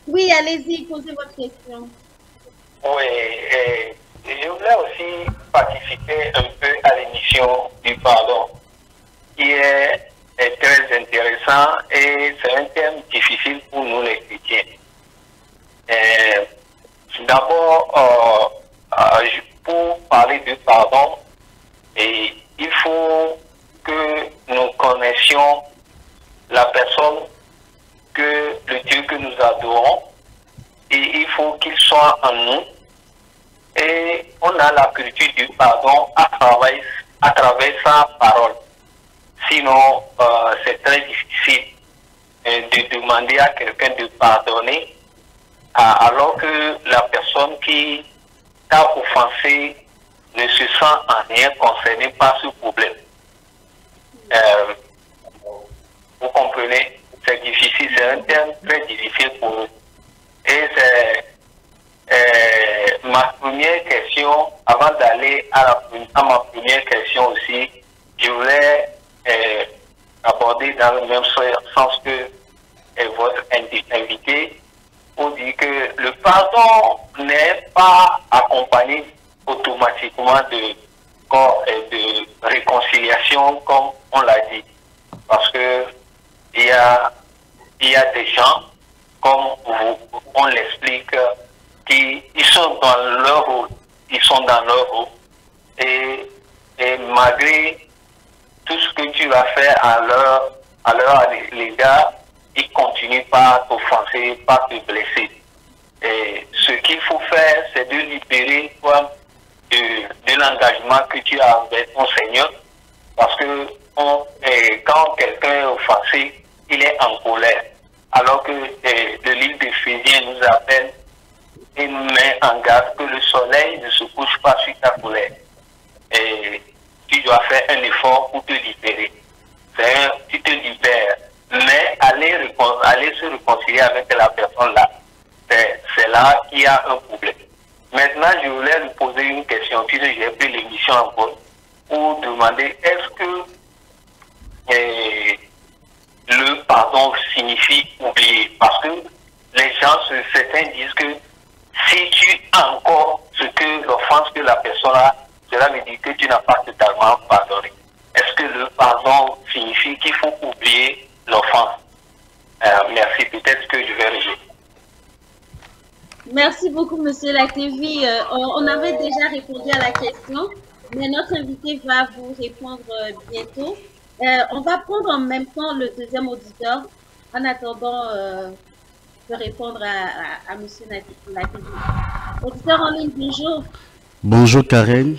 Oui, allez-y, posez votre question. Oui, je voulais aussi participer un peu à l'émission du pardon, qui est très intéressant et c'est un thème difficile pour nous les chrétiens. D'abord, pour parler du pardon, il faut que nous connaissions la personne que le Dieu que nous adorons, et il faut qu'il soit en nous. Et on a la culture du pardon à travers sa parole. Sinon, c'est très difficile de demander à quelqu'un de pardonner alors que la personne qui t'a offensé ne se sent en rien concerné par ce problème. Vous comprenez? C'est difficile, c'est un thème très difficile pour nous. Et c'est ma première question, avant d'aller à ma première question aussi, je voulais aborder dans le même sens que votre invité, pour dire que le pardon n'est pas accompagné automatiquement de réconciliation, comme on l'a dit. Parce que il y a des gens, comme on l'explique, qui ils sont dans leur rôle. Ils sont dans leur rôle. Et malgré tout ce que tu vas faire à leur égard, ils continuent par t'offenser, par te blesser. Et ce qu'il faut faire, c'est de libérer toi de l'engagement que tu as avec ton Seigneur. Parce que quand quelqu'un est offensé, il est en colère. Alors que le livre d'Éphésiens nous appelle et nous met en garde que le soleil ne se couche pas sur ta colère. Et tu dois faire un effort pour te libérer. Tu te libères. Mais aller se réconcilier avec la personne là, c'est là qu'il y a un problème. Maintenant, je voulais lui poser une question, puisque j'ai pris l'émission en compte, pour demander est-ce que le pardon signifie oublier? Parce que les gens, certains disent que si tu as encore ce que l'offense que la personne a, cela veut dire que tu n'as pas totalement pardonné. Est-ce que le pardon signifie qu'il faut oublier l'offense? Merci, peut-être que je vais régler. Merci beaucoup, Monsieur Latévi. On avait déjà répondu à la question, mais notre invité va vous répondre bientôt. On va prendre en même temps le deuxième auditeur en attendant de répondre à Monsieur Latévi. Auditeur en ligne, bonjour. Bonjour Karen.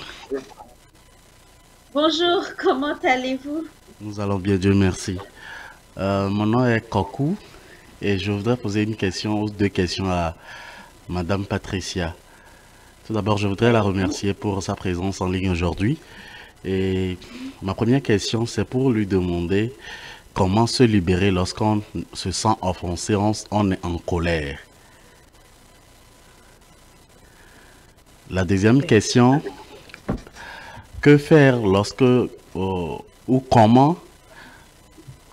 Bonjour, comment allez-vous? Nous allons bien, Dieu merci. Mon nom est Kokou et je voudrais poser une question ou deux questions à Madame Patricia. Tout d'abord, je voudrais la remercier pour sa présence en ligne aujourd'hui. Et ma première question, c'est pour lui demander comment se libérer lorsqu'on se sent offensé, on est en colère. La deuxième question, que faire lorsque ou comment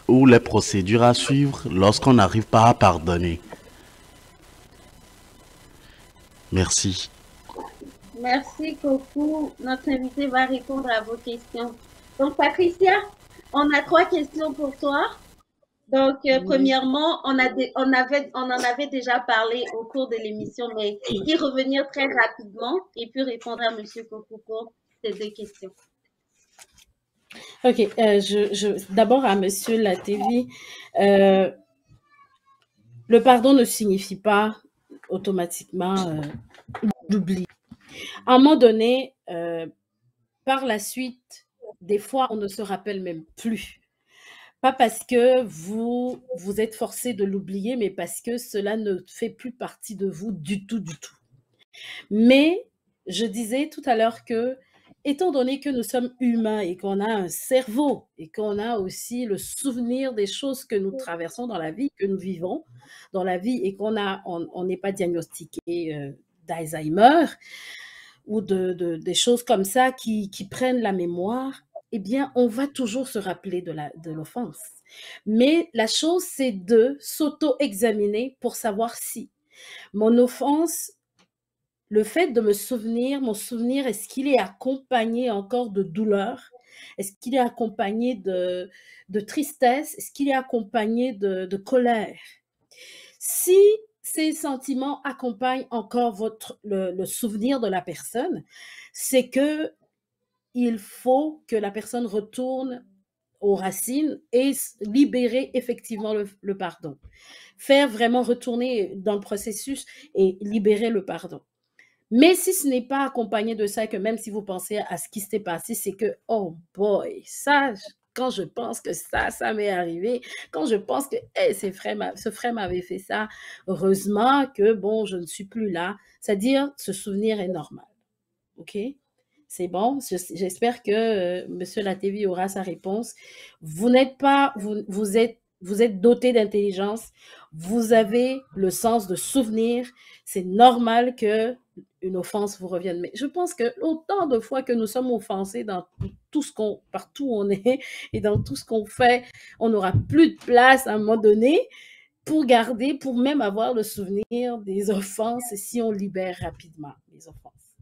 ou les procédures à suivre lorsqu'on n'arrive pas à pardonner? Merci. Merci, Coco. Notre invité va répondre à vos questions. Donc, Patricia, on a 3 questions pour toi. Donc, premièrement, on en avait déjà parlé au cours de l'émission, mais y revenir très rapidement et puis répondre à Monsieur Coco pour ces 2 questions. Ok, d'abord à Monsieur Latévi, le pardon ne signifie pas automatiquement l'oubli. À un moment donné, par la suite, des fois, on ne se rappelle même plus. Pas parce que vous êtes forcé de l'oublier, mais parce que cela ne fait plus partie de vous du tout, du tout. Mais je disais tout à l'heure que, étant donné que nous sommes humains et qu'on a un cerveau et qu'on a aussi le souvenir des choses que nous traversons dans la vie, que nous vivons dans la vie et on n'est pas diagnostiqué d'Alzheimer ou des choses comme ça qui prennent la mémoire, eh bien, on va toujours se rappeler de l'offense. Mais la chose, c'est de s'auto-examiner pour savoir si mon offense, le fait de me souvenir, mon souvenir, est-ce qu'il est accompagné encore de douleur? Est-ce qu'il est accompagné de tristesse? Est-ce qu'il est accompagné de colère? Si ces sentiments accompagnent encore le souvenir de la personne, c'est que il faut que la personne retourne aux racines et libérer effectivement le pardon. Faire vraiment retourner dans le processus et libérer le pardon. Mais si ce n'est pas accompagné de ça, que même si vous pensez à ce qui s'est passé, c'est que, oh boy, ça, quand je pense que ça m'est arrivé, quand je pense que hey, ce frère m'avait fait ça, heureusement que, bon, je ne suis plus là. C'est-à-dire, ce souvenir est normal. OK? C'est bon. J'espère que M. Latévi aura sa réponse. Vous n'êtes pas, vous êtes doté d'intelligence. Vous avez le sens de souvenir. C'est normal que une offense vous revienne. Mais je pense que autant de fois que nous sommes offensés dans partout où on est et dans tout ce qu'on fait, on n'aura plus de place à un moment donné pour même avoir le souvenir des offenses si on libère rapidement les offenses.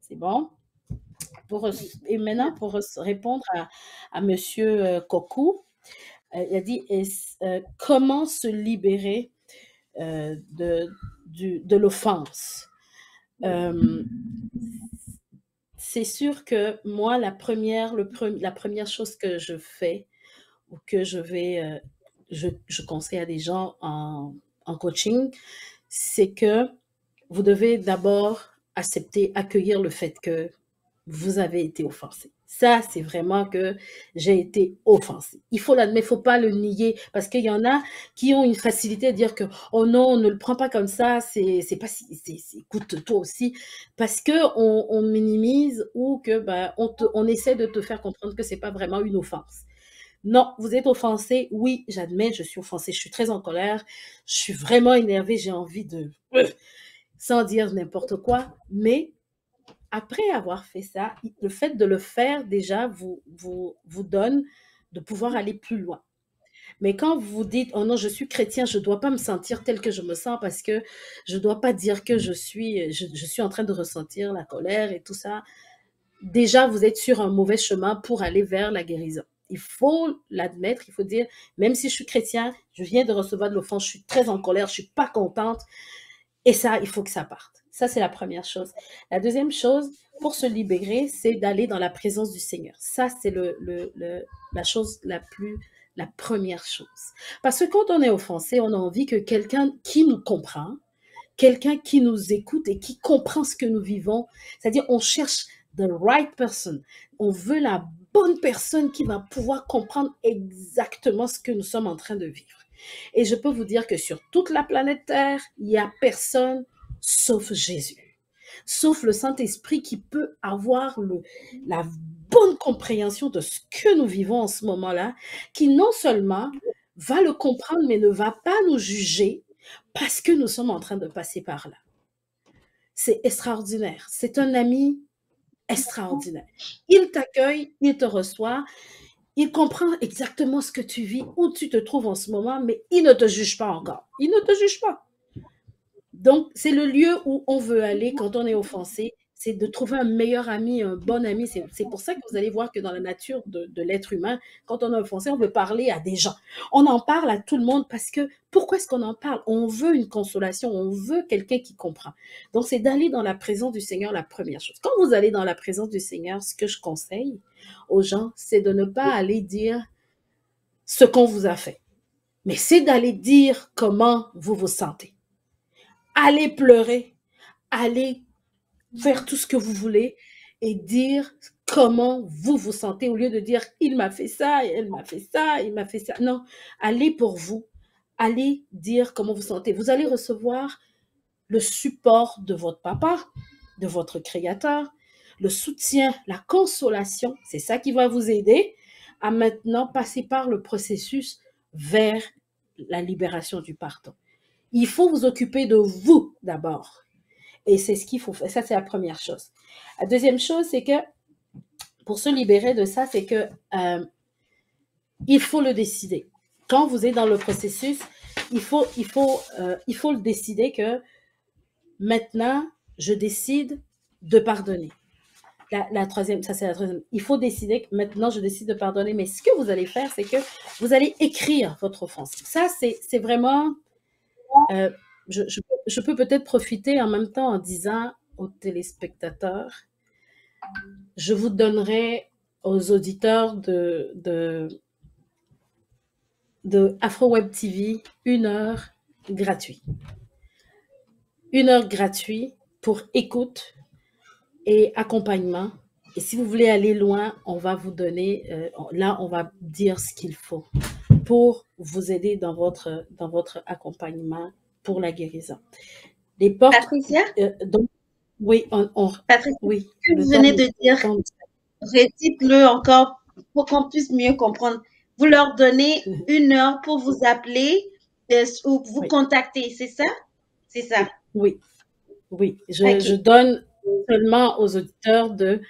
C'est bon? Et maintenant, pour répondre à Monsieur Kokou, il a dit comment se libérer de l'offense. C'est sûr que moi, la première chose que je fais ou que je conseille à des gens en coaching, c'est que vous devez d'abord accueillir le fait que vous avez été offensé. Ça, c'est vraiment que j'ai été offensée. Il faut l'admettre, il ne faut pas le nier, parce qu'il y en a qui ont une facilité à dire que « Oh non, ne le prends pas comme ça, c'est pas écoute, toi aussi », parce qu'on minimise ou que on essaie de te faire comprendre que ce n'est pas vraiment une offense. Non, vous êtes offensé. Oui, j'admets, je suis offensée. Je suis très en colère. Je suis vraiment énervée. J'ai envie de... sans dire n'importe quoi. Mais après avoir fait ça, le fait de le faire déjà vous donne de pouvoir aller plus loin. Mais quand vous dites, oh non, je suis chrétien, je ne dois pas me sentir tel que je me sens parce que je ne dois pas dire que je suis en train de ressentir la colère et tout ça, déjà, vous êtes sur un mauvais chemin pour aller vers la guérison. Il faut l'admettre, il faut dire, même si je suis chrétien, je viens de recevoir de l'offense, je suis très en colère, je suis pas contente, et ça, il faut que ça parte. Ça, c'est la première chose. La deuxième chose, pour se libérer, c'est d'aller dans la présence du Seigneur. Ça, c'est la chose la première chose. Parce que quand on est offensé, on a envie que quelqu'un qui nous comprend, quelqu'un qui nous écoute et qui comprend ce que nous vivons, c'est-à-dire on cherche the right person. On veut la bonne personne qui va pouvoir comprendre exactement ce que nous sommes en train de vivre. Et je peux vous dire que sur toute la planète Terre, il n'y a personne sauf Jésus, sauf le Saint-Esprit qui peut avoir la bonne compréhension de ce que nous vivons en ce moment-là, qui non seulement va le comprendre, mais ne va pas nous juger parce que nous sommes en train de passer par là. C'est extraordinaire. C'est un ami extraordinaire. Il t'accueille, il te reçoit, il comprend exactement ce que tu vis, où tu te trouves en ce moment, mais il ne te juge pas encore. Il ne te juge pas. Donc, c'est le lieu où on veut aller quand on est offensé, c'est de trouver un meilleur ami, un bon ami. C'est pour ça que vous allez voir que dans la nature de l'être humain, quand on est offensé, on veut parler à des gens. On en parle à tout le monde parce que, pourquoi est-ce qu'on en parle? On veut une consolation, on veut quelqu'un qui comprend. Donc, c'est d'aller dans la présence du Seigneur la première chose. Quand vous allez dans la présence du Seigneur, ce que je conseille aux gens, c'est de ne pas aller dire ce qu'on vous a fait, mais c'est d'aller dire comment vous vous sentez. Allez pleurer, allez faire tout ce que vous voulez et dire comment vous vous sentez au lieu de dire il m'a fait ça, elle m'a fait ça, il m'a fait ça. Non, allez pour vous, allez dire comment vous sentez. Vous allez recevoir le support de votre papa, de votre créateur, le soutien, la consolation. C'est ça qui va vous aider à maintenant passer par le processus vers la libération du pardon. Il faut vous occuper de vous d'abord. Et c'est ce qu'il faut faire. Ça, c'est la première chose. La deuxième chose, c'est que pour se libérer de ça, c'est que il faut le décider. Quand vous êtes dans le processus, il faut le décider que maintenant, je décide de pardonner. La troisième, ça c'est la troisième. Il faut décider que maintenant, je décide de pardonner. Mais ce que vous allez faire, c'est que vous allez écrire votre offense. Ça, c'est vraiment... je peux peut-être profiter en même temps en disant aux téléspectateurs, je vous donnerai aux auditeurs de AfroWeb TV 1 heure gratuite. 1 heure gratuite pour écoute et accompagnement. Et si vous voulez aller loin, on va vous donner, là, on va dire ce qu'il faut pour vous aider dans votre accompagnement pour la guérison. Les portes... Patricia? Donc, oui, Patricia, oui, ce que vous venez de dire, redites-le encore pour qu'on puisse mieux comprendre. Vous leur donnez 1 heure pour vous appeler ou vous contacter, c'est ça? C'est ça? Oui, oui. Je donne seulement aux auditeurs de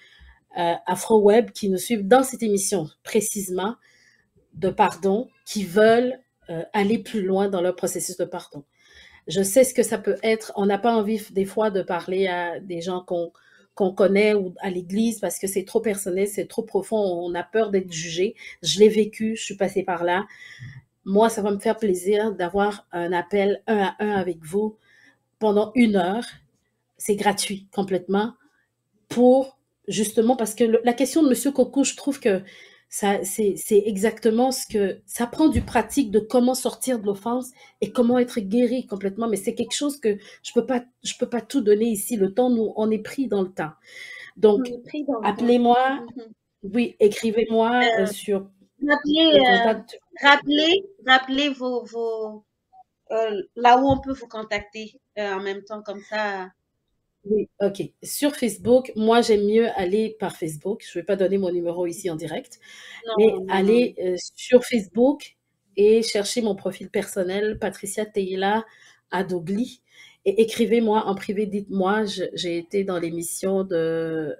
AfroWeb qui nous suivent dans cette émission précisément de pardon, qui veulent aller plus loin dans leur processus de pardon. Je sais ce que ça peut être. On n'a pas envie des fois de parler à des gens qu'on connaît ou à l'église parce que c'est trop personnel, c'est trop profond, on a peur d'être jugé. Je l'ai vécu, je suis passée par là. Moi, ça va me faire plaisir d'avoir un appel 1 à 1 avec vous pendant 1 heure. C'est gratuit complètement pour justement, parce que la question de Monsieur Coco, je trouve que c'est exactement ce que ça prend du pratique de comment sortir de l'offense et comment être guéri complètement. Mais c'est quelque chose que je peux pas tout donner ici. Le temps, nous, on est pris dans le temps. Donc, appelez-moi. Oui, écrivez-moi sur. Rappelez vos là où on peut vous contacter en même temps comme ça. Oui, ok. Sur Facebook, moi, j'aime mieux aller par Facebook. Je ne vais pas donner mon numéro ici en direct, mais allez sur Facebook et chercher mon profil personnel, Patricia Teila Adogli. Et écrivez-moi en privé, dites-moi, j'ai été dans l'émission de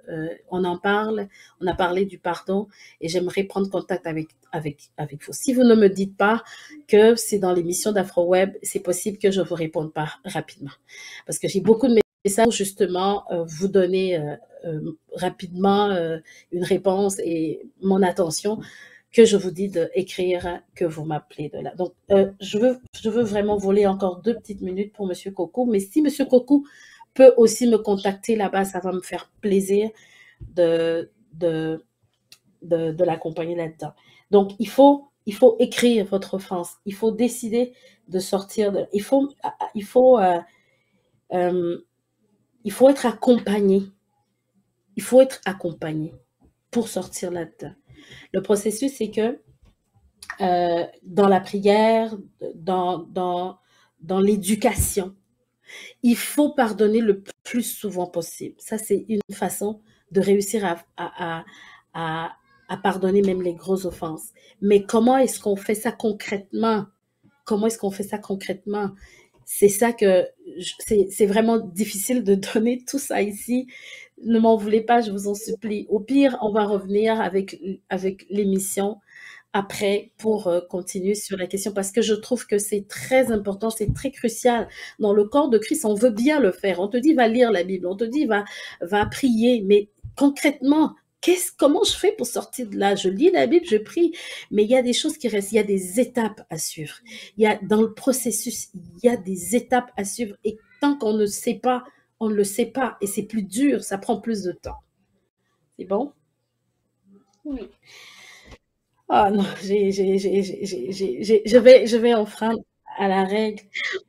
On en parle, on a parlé du pardon et j'aimerais prendre contact avec vous. Si vous ne me dites pas que c'est dans l'émission d'AfroWeb, c'est possible que je vous réponde pas rapidement. Parce que j'ai beaucoup de messages pour justement vous donner rapidement une réponse et mon attention que je vous dis d'écrire, que vous m'appelez de là. Donc, je veux vraiment voler encore 2 petites minutes pour Monsieur Coco, mais si Monsieur Coco peut aussi me contacter là-bas, ça va me faire plaisir de l'accompagner là-dedans. Donc, il faut écrire votre offense. Il faut décider de sortir de... Il faut être accompagné. Il faut être accompagné pour sortir là-dedans. Le processus, c'est que dans la prière, dans l'éducation, il faut pardonner le plus souvent possible. Ça, c'est une façon de réussir à pardonner même les grosses offenses. Mais comment est-ce qu'on fait ça concrètement? Comment est-ce qu'on fait ça concrètement? C'est ça que c'est vraiment difficile de donner tout ça ici. Ne m'en voulez pas, je vous en supplie. Au pire, on va revenir avec l'émission après pour continuer sur la question parce que je trouve que c'est très important, c'est très crucial. Dans le corps de Christ, on veut bien le faire. On te dit, va lire la Bible, on te dit, va prier, mais concrètement, comment je fais pour sortir de là? Je lis la Bible, je prie, mais il y a des choses qui restent, il y a des étapes à suivre. Dans le processus, il y a des étapes à suivre et tant qu'on ne sait pas, on ne le sait pas et c'est plus dur, ça prend plus de temps. C'est bon? Oui. Ah non, je vais enfreindre à la règle.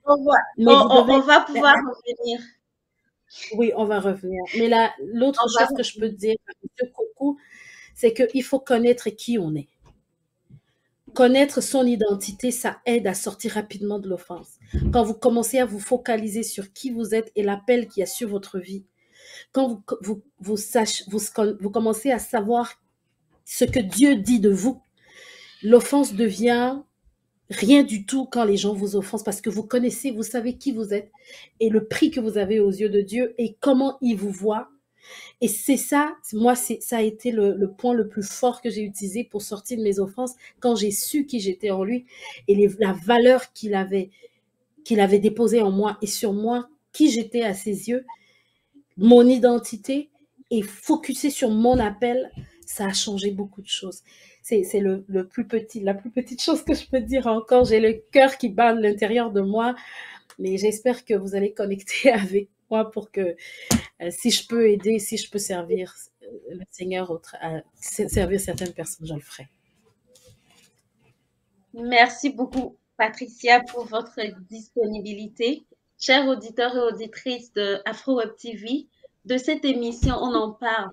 On va pouvoir revenir. Oui, on va revenir. Mais l'autre chose que je peux dire à M. Coco, c'est qu'il faut connaître qui on est. Connaître son identité, ça aide à sortir rapidement de l'offense. Quand vous commencez à vous focaliser sur qui vous êtes et l'appel qu'il y a sur votre vie, quand vous commencez à savoir ce que Dieu dit de vous, l'offense devient rien du tout quand les gens vous offensent parce que vous connaissez, vous savez qui vous êtes et le prix que vous avez aux yeux de Dieu et comment il vous voit. Et c'est ça, moi, ça a été le point le plus fort que j'ai utilisé pour sortir de mes offenses quand j'ai su qui j'étais en lui et la valeur qu'il avait déposée en moi et sur moi, qui j'étais à ses yeux, mon identité et focusser sur mon appel, ça a changé beaucoup de choses. C'est la plus petite chose que je peux dire encore. J'ai le cœur qui bat de l'intérieur de moi, mais j'espère que vous allez connecter avec moi pour que si je peux aider, si je peux servir le Seigneur, servir certaines personnes, je le ferai. Merci beaucoup, Patricia, pour votre disponibilité. Chers auditeurs et auditrices de AfroWeb TV, de cette émission, on en parle.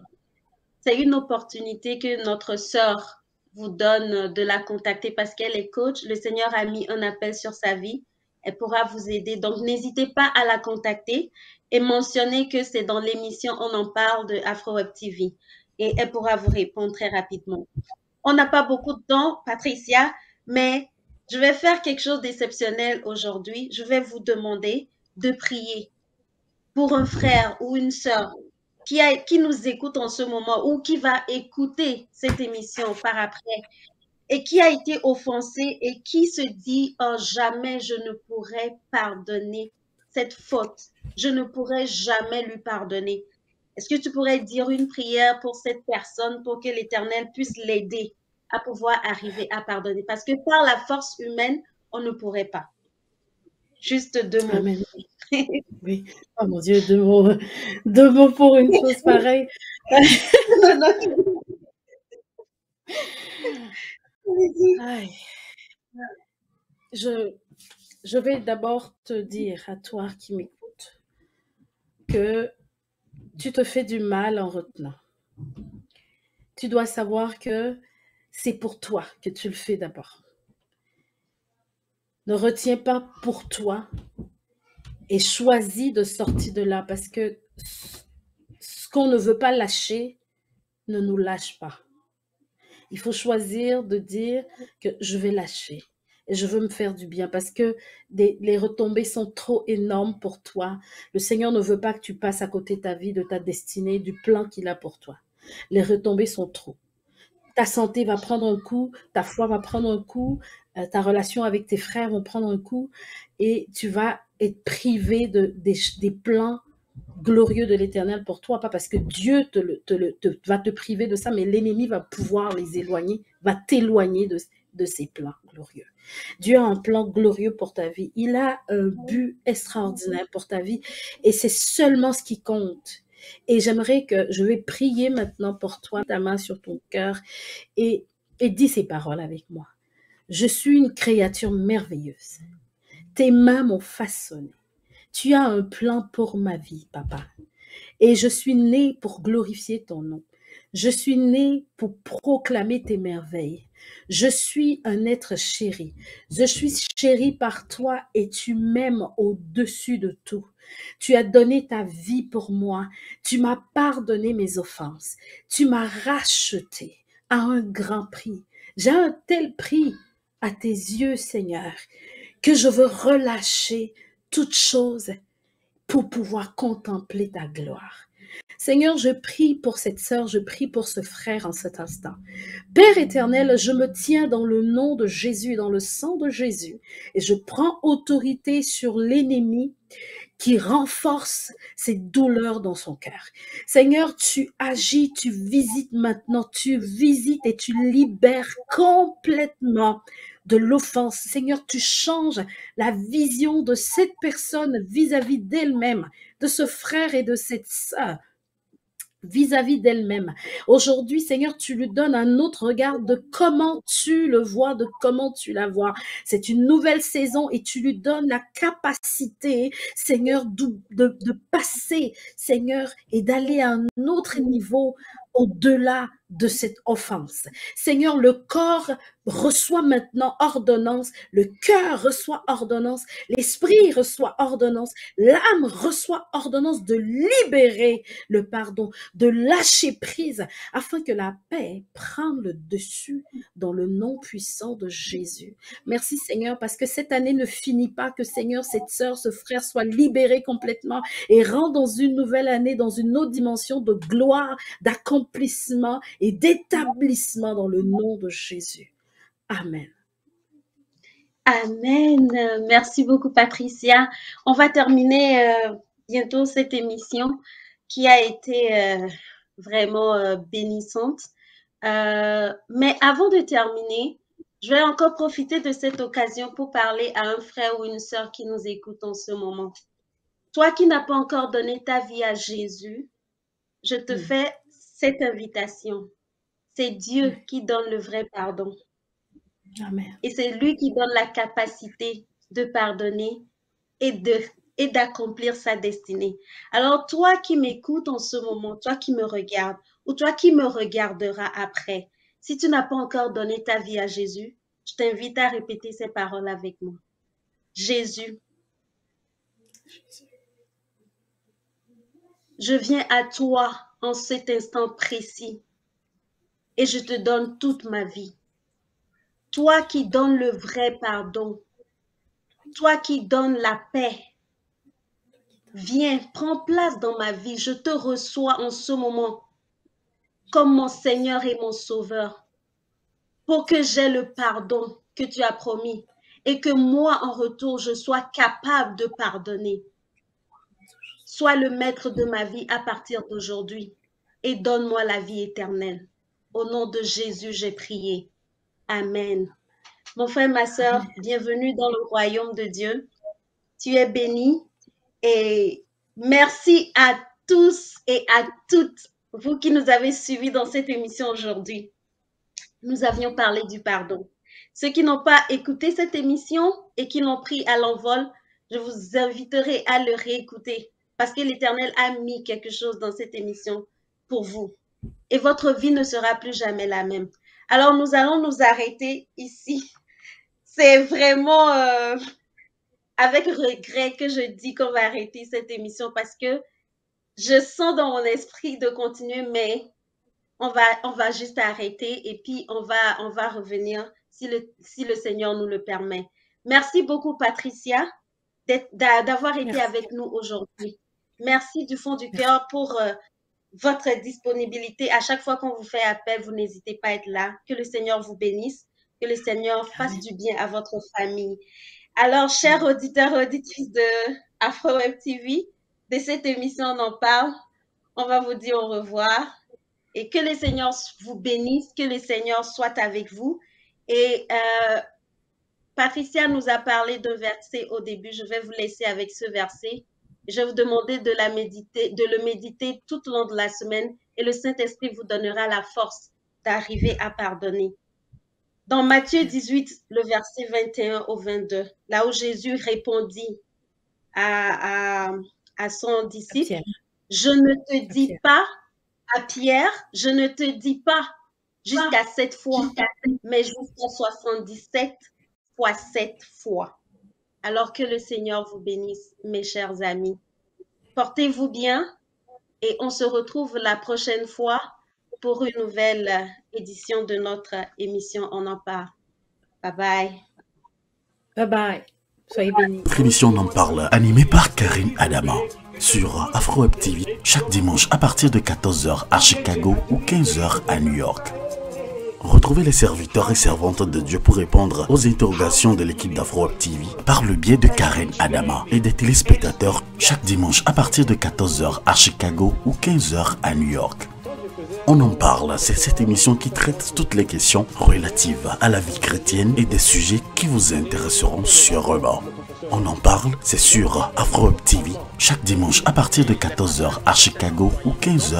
C'est une opportunité que notre sœur vous donne de la contacter parce qu'elle est coach. Le Seigneur a mis un appel sur sa vie. Elle pourra vous aider. Donc, n'hésitez pas à la contacter et mentionnez que c'est dans l'émission On en parle de AfroWeb TV. Et elle pourra vous répondre très rapidement. On n'a pas beaucoup de temps, Patricia, mais je vais faire quelque chose d'exceptionnel aujourd'hui. Je vais vous demander de prier pour un frère ou une sœur qui nous écoute en ce moment ou qui va écouter cette émission par après et qui a été offensé et qui se dit « Oh, jamais je ne pourrai pardonner cette faute. Je ne pourrai jamais lui pardonner. » Est-ce que tu pourrais dire une prière pour cette personne pour que l'Éternel puisse l'aider à pouvoir arriver à pardonner? Parce que par la force humaine, on ne pourrait pas. Juste 2 mots. Amen. Oui. Oh mon Dieu, 2 mots. 2 mots pour une chose pareille. Aïe. Je vais d'abord te dire à toi qui m'écoutes que tu te fais du mal en retenant. Tu dois savoir que c'est pour toi que tu le fais d'abord. Ne retiens pas pour toi et choisis de sortir de là parce que ce qu'on ne veut pas lâcher ne nous lâche pas. Il faut choisir de dire que je vais lâcher. et je veux me faire du bien parce que les retombées sont trop énormes pour toi. Le Seigneur ne veut pas que tu passes à côté de ta vie, de ta destinée, du plan qu'il a pour toi. Les retombées sont trop. Ta santé va prendre un coup, ta foi va prendre un coup, ta relation avec tes frères vont prendre un coup et tu vas être privé des plans glorieux de l'Éternel pour toi, pas parce que Dieu va te priver de ça, mais l'ennemi va pouvoir les éloigner, va t'éloigner de ses plans glorieux. Dieu a un plan glorieux pour ta vie. Il a un but extraordinaire pour ta vie et c'est seulement ce qui compte. Et je vais prier maintenant pour toi, ta main sur ton cœur et dis ces paroles avec moi. Je suis une créature merveilleuse. Tes mains m'ont façonné. Tu as un plan pour ma vie, papa. Et je suis née pour glorifier ton nom. Je suis née pour proclamer tes merveilles. Je suis un être chéri. Je suis chéri par toi et tu m'aimes au-dessus de tout. Tu as donné ta vie pour moi. Tu m'as pardonné mes offenses. Tu m'as racheté à un grand prix. J'ai un tel prix à tes yeux, Seigneur, que je veux relâcher toutes choses pour pouvoir contempler ta gloire. Seigneur, je prie pour cette sœur, je prie pour ce frère en cet instant. Père éternel, je me tiens dans le nom de Jésus, dans le sang de Jésus, et je prends autorité sur l'ennemi qui renforce ces douleurs dans son cœur. Seigneur, tu agis, tu visites maintenant, tu visites et tu libères complètement de l'offense. Seigneur, tu changes la vision de cette personne vis-à-vis d'elle-même, de ce frère et de cette sœur vis-à-vis d'elle-même. Aujourd'hui, Seigneur, tu lui donnes un autre regard de comment tu le vois, de comment tu la vois. C'est une nouvelle saison et tu lui donnes la capacité, Seigneur, de passer, Seigneur, et d'aller à un autre niveau au-delà de cette offense. Seigneur, le corps reçoit maintenant ordonnance, le cœur reçoit ordonnance, l'esprit reçoit ordonnance, l'âme reçoit ordonnance de libérer le pardon, de lâcher prise afin que la paix prenne le dessus dans le nom puissant de Jésus. Merci Seigneur parce que cette année ne finit pas, que Seigneur, cette sœur, ce frère soit libéré complètement et rentre dans une nouvelle année, dans une autre dimension de gloire, d'accomplissement et d'établissement dans le nom de Jésus. Amen. Amen. Merci beaucoup, Patricia. On va terminer bientôt cette émission qui a été vraiment bénissante. Mais avant de terminer, je vais encore profiter de cette occasion pour parler à un frère ou une sœur qui nous écoute en ce moment. Toi qui n'as pas encore donné ta vie à Jésus, je te fais cette invitation. C'est Dieu qui donne le vrai pardon. Amen. Et c'est lui qui donne la capacité de pardonner et d'accomplir sa destinée. Alors toi qui m'écoutes en ce moment, toi qui me regardes ou toi qui me regarderas après, si tu n'as pas encore donné ta vie à Jésus, je t'invite à répéter ces paroles avec moi. Jésus, je viens à toi en cet instant précis et je te donne toute ma vie. Toi qui donnes le vrai pardon, toi qui donnes la paix, viens, prends place dans ma vie. Je te reçois en ce moment comme mon Seigneur et mon Sauveur pour que j'aie le pardon que tu as promis et que moi, en retour, je sois capable de pardonner. Sois le maître de ma vie à partir d'aujourd'hui et donne-moi la vie éternelle. Au nom de Jésus, j'ai prié. Amen. Mon frère, ma sœur, bienvenue dans le royaume de Dieu. Tu es béni et merci à tous et à toutes vous qui nous avez suivis dans cette émission aujourd'hui. Nous avions parlé du pardon. Ceux qui n'ont pas écouté cette émission et qui l'ont pris à l'envol, je vous inviterai à le réécouter parce que l'Éternel a mis quelque chose dans cette émission pour vous. Et votre vie ne sera plus jamais la même. Alors, nous allons nous arrêter ici. C'est vraiment avec regret que je dis qu'on va arrêter cette émission parce que je sens dans mon esprit de continuer, mais on va juste arrêter et puis on va revenir si le Seigneur nous le permet. Merci beaucoup, Patricia, d'avoir été avec nous aujourd'hui. Merci du fond du cœur pour votre disponibilité. À chaque fois qu'on vous fait appel, vous n'hésitez pas à être là. Que le Seigneur vous bénisse, que le Seigneur fasse du bien à votre famille. Alors, chers auditeurs et auditrices de AfroWeb TV, de cette émission On en parle, on va vous dire au revoir et que le Seigneur vous bénisse, que le Seigneur soit avec vous. Et Patricia nous a parlé d'un verset au début. Je vais vous laisser avec ce verset. Je vais vous demander de le méditer tout au long de la semaine et le Saint-Esprit vous donnera la force d'arriver à pardonner. Dans Matthieu 18, le verset 21 au 22, là où Jésus répondit à son disciple, je ne te dis pas, à Pierre, je ne te dis pas jusqu'à 7 fois, mais jusqu'à 77 fois 7 fois. Alors que le Seigneur vous bénisse, mes chers amis. Portez-vous bien et on se retrouve la prochaine fois pour une nouvelle édition de notre émission On en parle. Bye bye. Bye bye. Soyez bénis. Notre émission On en parle, animée par Karine Adama, sur AfroWeb TV, chaque dimanche à partir de 14h à Chicago ou 15h à New York. Retrouvez les serviteurs et servantes de Dieu pour répondre aux interrogations de l'équipe d'AfroWeb TV par le biais de Karen Adama et des téléspectateurs chaque dimanche à partir de 14h à Chicago ou 15h à New York. On en parle, c'est cette émission qui traite toutes les questions relatives à la vie chrétienne et des sujets qui vous intéresseront sûrement. On en parle, c'est sur AfroWeb TV chaque dimanche à partir de 14h à Chicago ou 15h